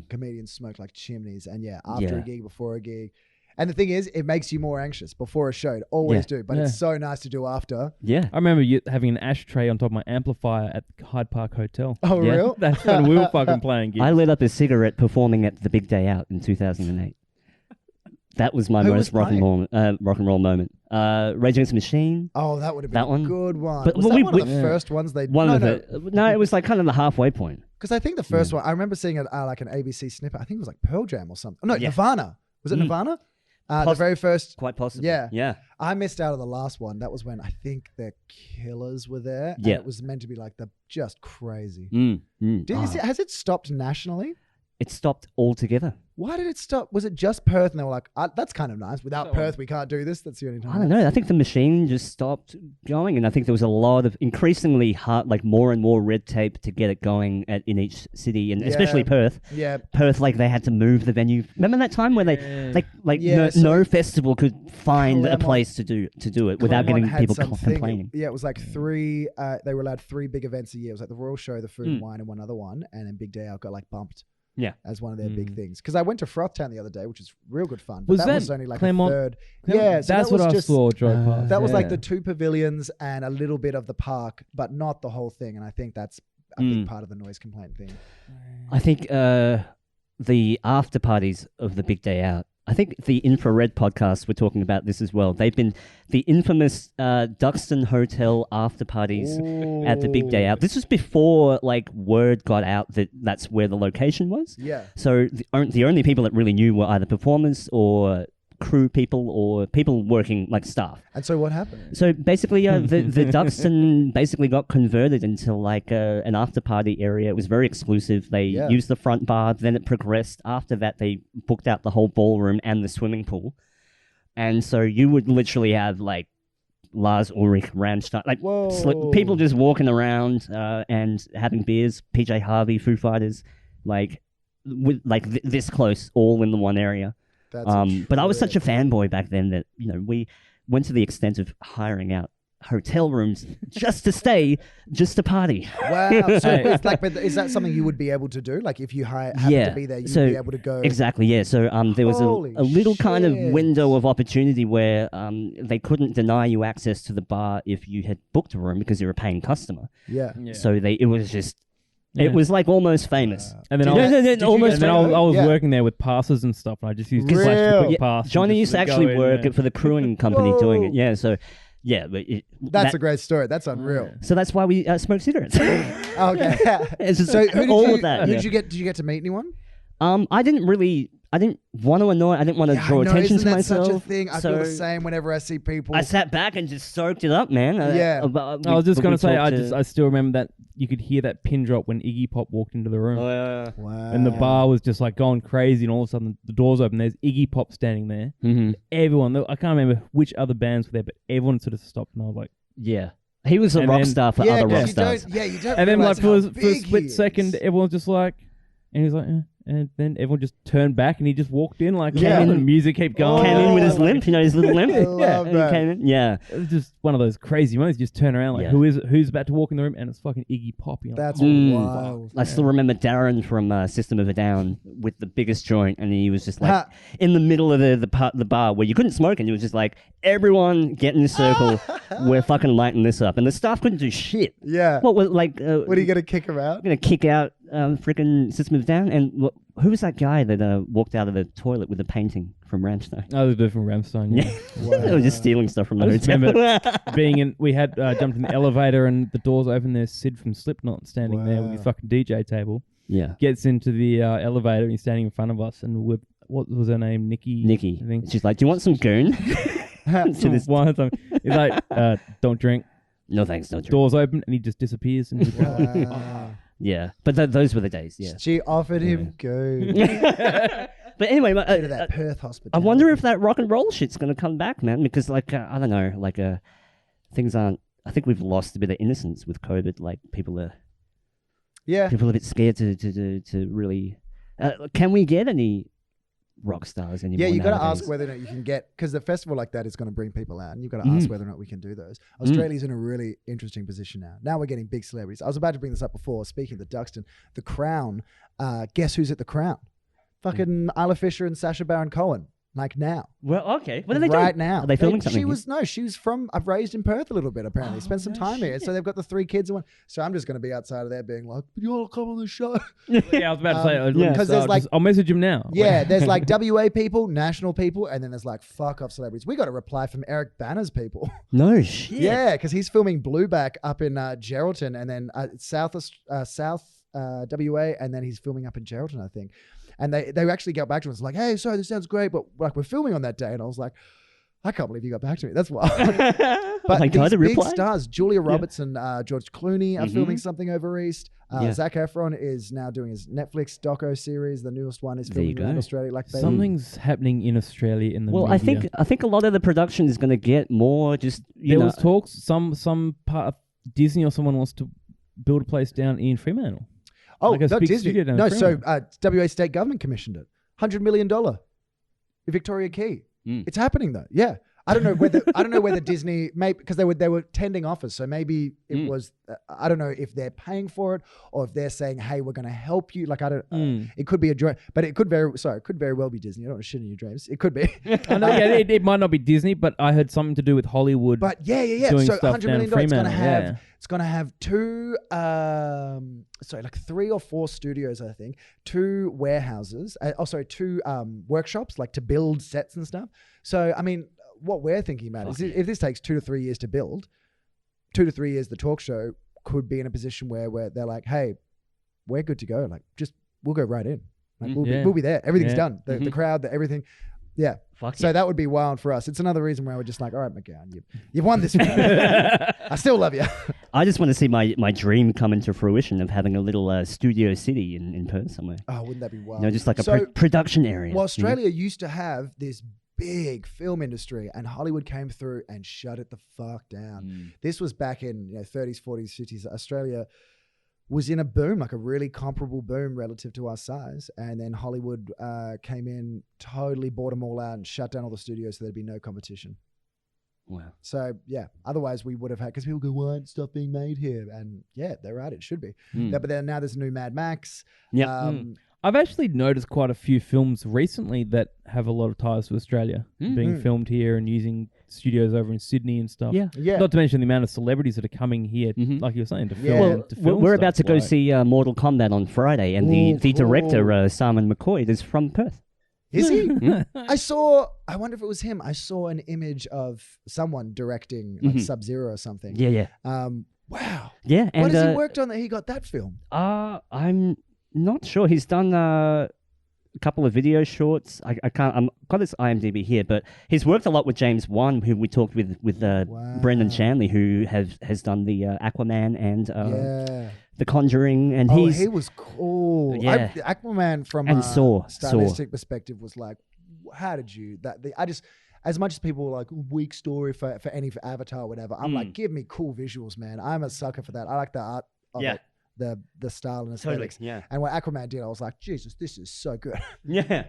comedians smoke like chimneys. And after a gig, before a gig, And the thing is, it makes you more anxious before a show. It always do, but it's so nice to do after. Yeah. I remember having an ashtray on top of my amplifier at the Hyde Park Hotel. Oh, real? That's when we were fucking playing gigs. I lit up a cigarette performing at the Big Day Out in 2008. That was my most rock and roll moment. Rage Against the Machine. Oh, that would have been a good one. But was that one of the first ones they... No, it was like kind of the halfway point. Because I think the first one, I remember seeing like an ABC snippet. I think it was like Pearl Jam or something. No, Nirvana. Was it Nirvana? The very first... Quite possibly. Yeah. I missed out on the last one. That was when I think the Killers were there. Yeah. And it was meant to be like just crazy. Did you see, has it stopped nationally? It stopped altogether. Why did it stop? Was it just Perth? And they were like, that's kind of nice. Without Perth, we can't do this. That's the only time. I don't know. I think the machine just stopped going. And I think there was a lot of increasingly hard, like more and more red tape to get it going in each city. And especially Perth. Yeah. Perth, like they had to move the venue. Remember that time where they, no festival could find a place to do it without getting people complaining. Yeah, it was like three, they were allowed 3 big events a year. It was like the Royal Show, the Food and Wine, and one other one. And then Big Day Out got like bumped. Yeah, as one of their big things. Because I went to Frothtown the other day, which was real good fun. But that was only like Claremont? a third. Yeah, so that's what I saw. Drove past. That was like the 2 pavilions and a little bit of the park, but not the whole thing. And I think that's a big part of the noise complaint thing. I think the after parties of the Big Day Out. I think the Infrared podcast were talking about this as well. They've been the infamous Duxton Hotel after parties at the Big Day Out. This was before like word got out that that's where the location was. Yeah. So the only people that really knew were either performers or crew people or people working like staff. And so what happened? So basically the Duxton basically got converted into like an after party area. It was very exclusive. They used the front bar, then it progressed. After that they booked out the whole ballroom and the swimming pool. And so you would literally have like Lars Ulrich, Rammstein, like people just walking around and having beers, PJ Harvey, Foo Fighters, like with like this close, all in the one area. But I was such a fanboy back then that, we went to the extent of hiring out hotel rooms just to stay, just to party. Wow. So it's like, but is that something you would be able to do? Like if you happen to be there, you'd be able to go. Exactly. Yeah. So there was a little kind of window of opportunity where they couldn't deny you access to the bar if you had booked a room because you were a paying customer. Yeah. So it was just. It was like almost famous. And then I was working there with passes and stuff, and I just used to flash the pass. Johnny used to actually work for the crewing company doing it. Yeah, so but that's a great story. That's unreal. So that's why we smoke cigarettes. Okay. So did you get to meet anyone? I didn't want to annoy. I didn't want to draw attention to myself. Such a thing. I feel the same whenever I see people. I sat back and just soaked it up, man. I was just going to say, I still remember that you could hear that pin drop when Iggy Pop walked into the room. Oh, yeah. Wow. And the bar was just like going crazy, and all of a sudden the doors open. There's Iggy Pop standing there. Mm-hmm. Everyone, I can't remember which other bands were there, but everyone sort of stopped, and I was like, yeah. He was a rock star for other rock stars. You don't. And then like for a split second, everyone was just like, and he's like, and then everyone just turned back and he just walked in like, and the music kept going. Came in with his limp, his little limp. He came in. Yeah. It was just one of those crazy moments. You just turn around like, who's about to walk in the room, and it's fucking Iggy Pop. That's wild. I still remember Darren from System of a Down with the biggest joint, and he was just like in the middle of the bar where you couldn't smoke, and he was just like, everyone get in a circle. We're fucking lighting this up, and the staff couldn't do shit. Yeah. What was like? What are you gonna kick him out? I'm gonna kick out freaking System of a Down. And who was that guy that walked out of the toilet with a painting from Rammstein? Oh, it was a bit from Rammstein. Yeah. They were just stealing stuff from the hotel. I remember being in. We had jumped in the elevator and the doors open. There's Sid from Slipknot standing there with his fucking DJ table. Yeah. Gets into the elevator and he's standing in front of us. And what was her name? Nikki. I think. She's like, "Do you want some goon?" To this one time, he's like, "Don't drink." No thanks, don't drink. Doors open and he just disappears. And yeah, but those were the days. Yeah, she offered him goon. But anyway, go to that Perth hospital. I wonder if that rock and roll shit's gonna come back, man. Because like I don't know, like things aren't. I think we've lost a bit of innocence with COVID. Like people are a bit scared to really. Can we get any rock stars anymore? Yeah, you got to ask whether or not you can get, because the festival like that is going to bring people out, and you've got to ask whether or not we can do those. Australia's in a really interesting position now. Now we're getting big celebrities. I was about to bring this up before, speaking of the Duxton, the Crown. Guess who's at the Crown? Fucking Isla Fisher and Sacha Baron Cohen. Like now. Well, okay. What are they doing? Right now. Are they filming something? She was from, I've raised in Perth a little bit, apparently. Spent some time here. So they've got the 3 kids. So I'm just going to be outside of there being like, you all come on the show. Yeah, I was about to say, because there's like, I'll message him now. Yeah, there's like WA people, national people, and then there's like fuck off celebrities. We got a reply from Eric Banner's people. No shit. Yeah, because he's filming Blueback up in Geraldton and then South WA, and then he's filming up in Geraldton, I think. And they actually got back to us like, hey, sorry, this sounds great, but like we're filming on that day. And I was like, I can't believe you got back to me. That's wild. But these big stars, Julia Roberts and George Clooney are filming something over East. Zac Efron is now doing his Netflix doco series. The newest one is filming in Australia. Like something's happening in Australia in the media. I think a lot of the production is going to get more just, there was talks, some part of Disney or someone wants to build a place down in Fremantle. Oh, like not Disney. No, so WA State Government commissioned it. $100 million. Victoria Key. It's happening though. Yeah. I don't know whether Disney because they were tending offers, so maybe it was I don't know if they're paying for it or if they're saying, hey, we're going to help you. Like I don't. It could be a joint, but it could very well be Disney. I don't want to shit in your dreams. It could be. I know. Yeah, it might not be Disney, but I heard something to do with Hollywood. But yeah. So $100 million. It's going to have 2, like 3 or 4 studios, I think, 2 warehouses. 2 workshops, like to build sets and stuff. So I mean. What we're thinking about is if this takes 2 to 3 years to build, 2 to 3 years, the talk show could be in a position where they're like, hey, we're good to go. Like, we'll go right in. Like, we'll be there. Everything's done. The crowd, everything. Yeah. So that would be wild for us. It's another reason why we're just like, all right, McGowan, you've won this. I still love you. I just want to see my dream come into fruition of having a little studio city in Perth somewhere. Oh, wouldn't that be wild? Just like a production area. Well, Australia used to have this big film industry, and Hollywood came through and shut it the fuck down. This was back in 30s, 40s, 50s. Australia was in a boom, like a really comparable boom relative to our size. And then Hollywood came in, totally bought them all out and shut down all the studios so there'd be no competition. Wow. So, yeah, otherwise we would have had, because people go, why isn't stuff being made here? And yeah, they're right, it should be. But then now there's a new Mad Max. Yeah. I've actually noticed quite a few films recently that have a lot of ties to Australia being filmed here and using studios over in Sydney and stuff. Yeah. Not to mention the amount of celebrities that are coming here, like you were saying, to film. We're about to go see Mortal Kombat on Friday, and the director, Simon McCoy, is from Perth. Is he? I wonder if it was him. I saw an image of someone directing like Sub-Zero or something. Yeah. Wow. Yeah. And what has he worked on that he got that film? I'm not sure. He's done a couple of video shorts. I've got his IMDb here, but he's worked a lot with James Wan, who we talked with Brendan Shanley, who has done the Aquaman and The Conjuring, and he was cool. Yeah. Aquaman from and a stylistic perspective was like, how did you as much as people were like weak story for any for Avatar or whatever, I'm like, give me cool visuals, man. I'm a sucker for that. I like the art of it. The style and aesthetics. Totally, yeah. And what Aquaman did, I was like, Jesus, this is so good. Yeah.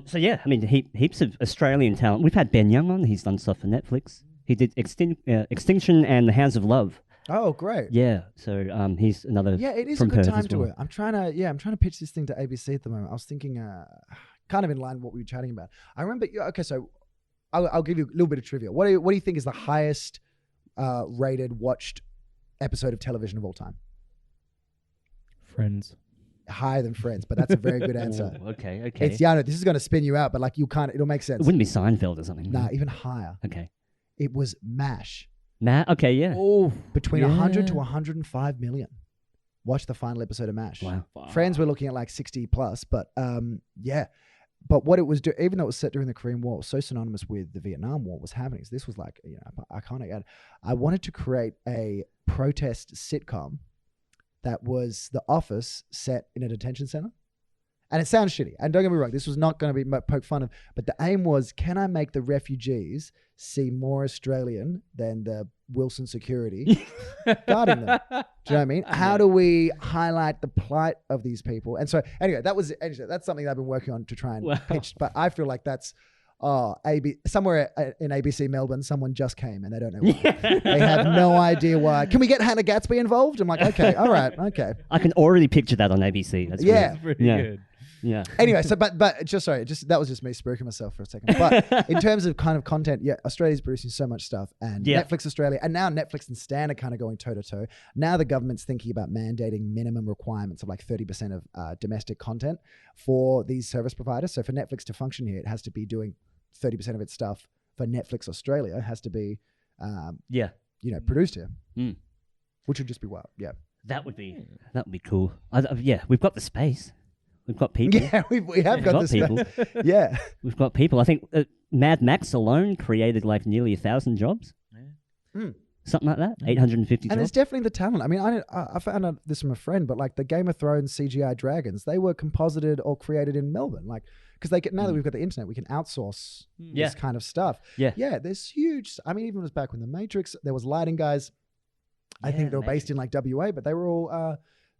So yeah, I mean, heaps of Australian talent. We've had Ben Young on. He's done stuff for Netflix. He did Extinction and The Hounds of Love. Oh, great. Yeah. So he's anher. Yeah, it is from a good Perth time as well. to it. I'm trying to pitch this thing to ABC at the moment. I was thinking, kind of in line with what we were chatting about. I remember. Okay, so I'll give you a little bit of trivia. What do you think is the highest rated watched episode of television of all time? Friends. Higher than Friends, but that's a very good answer. Okay. It's this is going to spin you out, but like it'll make sense. It wouldn't be Seinfeld or something. Nah, even higher. Okay. It was MASH. Okay, yeah. Oh, between 100 to 105 million. Watch the final episode of MASH. Wow. Friends, we're looking at like 60 plus, but yeah. But what it was, even though it was set during the Korean War, it was so synonymous with the Vietnam War was happening. So this was like, iconic. And I wanted to create a protest sitcom that was The Office set in a detention center. And it sounds shitty. And don't get me wrong, this was not going to be poked fun of. But the aim was, can I make the refugees seem more Australian than the Wilson security guarding them? Do you know what I mean? How do we highlight the plight of these people? And so anyway, that's something that I've been working on to try and pitch. But I feel like that's somewhere in ABC Melbourne, someone just came and they don't know why. They have no idea why. Can we get Hannah Gatsby involved? I'm like, okay, all right, okay. I can already picture that on ABC. That's pretty good. Yeah. Anyway, so but that was just me spooking myself for a second. But in terms of kind of content, yeah, Australia's producing so much stuff, and Netflix Australia, and now Netflix and Stan are kind of going toe to toe. Now the government's thinking about mandating minimum requirements of like 30% of domestic content for these service providers. So for Netflix to function here, it has to be doing 30% of its stuff. For Netflix Australia, it has to be, produced here, which would just be wild. Yeah, that would be cool. We've got the space. We've got people. Yeah, we have got the people. Yeah. We've got people. I think Mad Max alone created like nearly 1,000 jobs. Yeah. Something like that. 850 jobs. And it's definitely the talent. I mean, I found out this from a friend, but like the Game of Thrones CGI dragons, they were composited or created in Melbourne. Like, because now that we've got the internet, we can outsource this kind of stuff. Yeah. Yeah, there's huge. I mean, even was back when the Matrix, there was lighting guys. I think they were based in like WA, but they were all...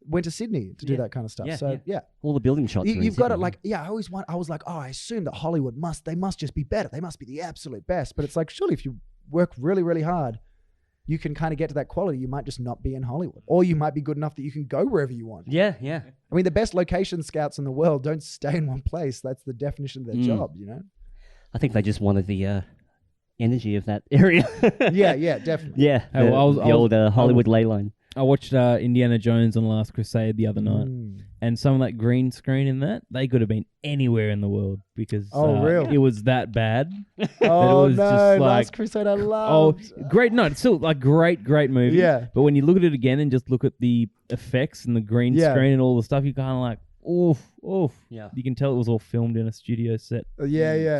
went to Sydney to do that kind of stuff. All the building shots. You've got it like, I was like, I assume that Hollywood they must just be better. They must be the absolute best. But it's like, surely if you work really, really hard, you can kind of get to that quality. You might just not be in Hollywood, or you might be good enough that you can go wherever you want. Yeah, yeah. I mean, the best location scouts in the world don't stay in one place. That's the definition of their job, you know? I think they just wanted the energy of that area. yeah, definitely. Yeah, the old Hollywood ley line. I watched Indiana Jones and the Last Crusade the other night, and some of that green screen in that, they could have been anywhere in the world because it was that bad. Oh, it was no, just like, Last Crusade I loved. Oh, great. No, it's still like great movie. Yeah. But when you look at it again and just look at the effects and the green screen and all the stuff, you kind of like, oof. Yeah. You can tell it was all filmed in a studio set.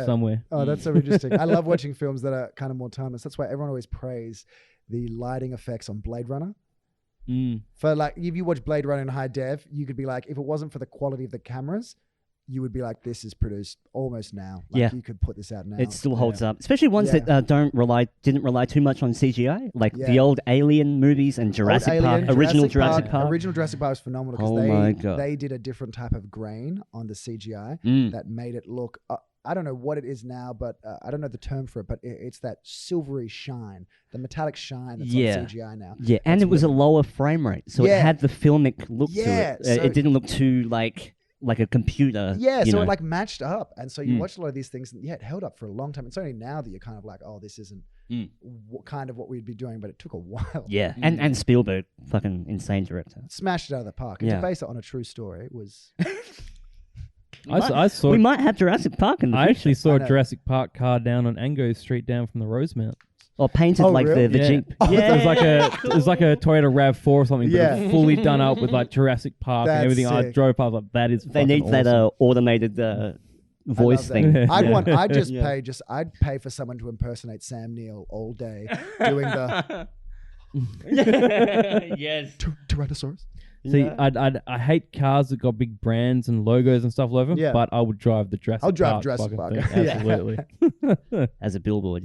Somewhere. Oh, that's so interesting. I love watching films that are kind of more timeless. That's why everyone always praise the lighting effects on Blade Runner. For like, if you watch Blade Runner in high def, you could be like, if it wasn't for the quality of the cameras, you would be like, this is produced almost now. Like, you could put this out now. It still holds up, especially ones that didn't rely too much on CGI, like the old Alien movies and Jurassic Park, original Jurassic Park. Original Jurassic Park was phenomenal because they did a different type of grain on the CGI that made it look. I don't know what it is now, but I don't know the term for it, but it's that silvery shine, the metallic shine that's on CGI now. Yeah, and it was a lower frame rate, so it had the filmic look to it. So it didn't look too like a computer. Yeah, so it like matched up. And so you watch a lot of these things, and it held up for a long time. It's only now that you're kind of like, oh, this isn't kind of what we'd be doing, but it took a while. Yeah, and Spielberg, fucking insane director. Smashed it out of the park. And to base it on a true story, it was... We might have Jurassic Park in the future. I actually saw a Jurassic Park car down on Ango Street down from the Rosemount. Or painted like really? the Jeep. It was like a Toyota RAV4 or something, but it was fully done up with like Jurassic Park and everything. Sick. I drove past, like, that is They need awesome. that automated voice thing. I'd pay for someone to impersonate Sam Neill all day doing the yes Tyrannosaurus. See, I hate cars that got big brands and logos and stuff over them, but I would drive the Jurassic Park. I'll drive Jurassic Park. Absolutely. As a billboard,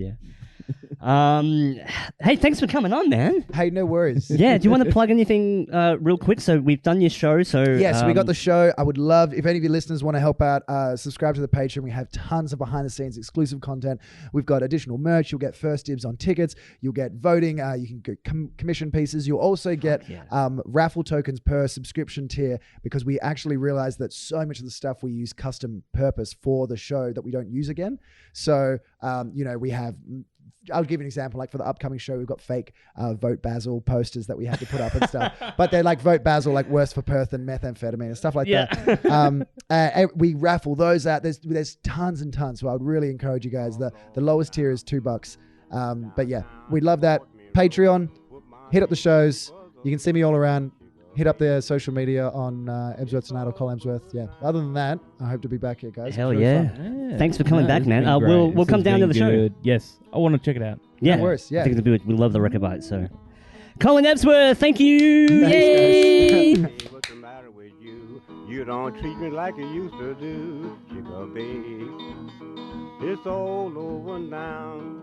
hey, thanks for coming on, man. Hey, no worries. Yeah, do you want to plug anything real quick? So we've done your show. So we got the show. I would love, if any of your listeners want to help out, subscribe to the Patreon. We have tons of behind the scenes exclusive content. We've got additional merch. You'll get first dibs on tickets. You'll get voting. You can get commission pieces. You'll also get raffle tokens per subscription tier, because we actually realize that so much of the stuff we use custom purpose for the show that we don't use again. So, we have... I'll give you an example. Like for the upcoming show, we've got fake Vote Basil posters that we had to put up and stuff. But they're like Vote Basil, like worse for Perth than methamphetamine and stuff like that. We raffle those out. There's tons and tons. So I would really encourage you guys. The lowest tier is $2. But yeah, we'd love that. Patreon, hit up the shows. You can see me all around. Hit up their social media on Ebsworth Tonight or Colin Ebsworth. Yeah. Other than that, I hope to be back here, guys. Hell yeah. Thanks for coming back, man. We'll come down to the show. Yes. I want to check it out. Yeah. No worries. Yeah. I think it'll be good. We love the record bite, so. Colin Ebsworth, thank you. Thanks, Yay. What's the matter with you? You don't treat me like you used to do. Chica, babe. It's all over now.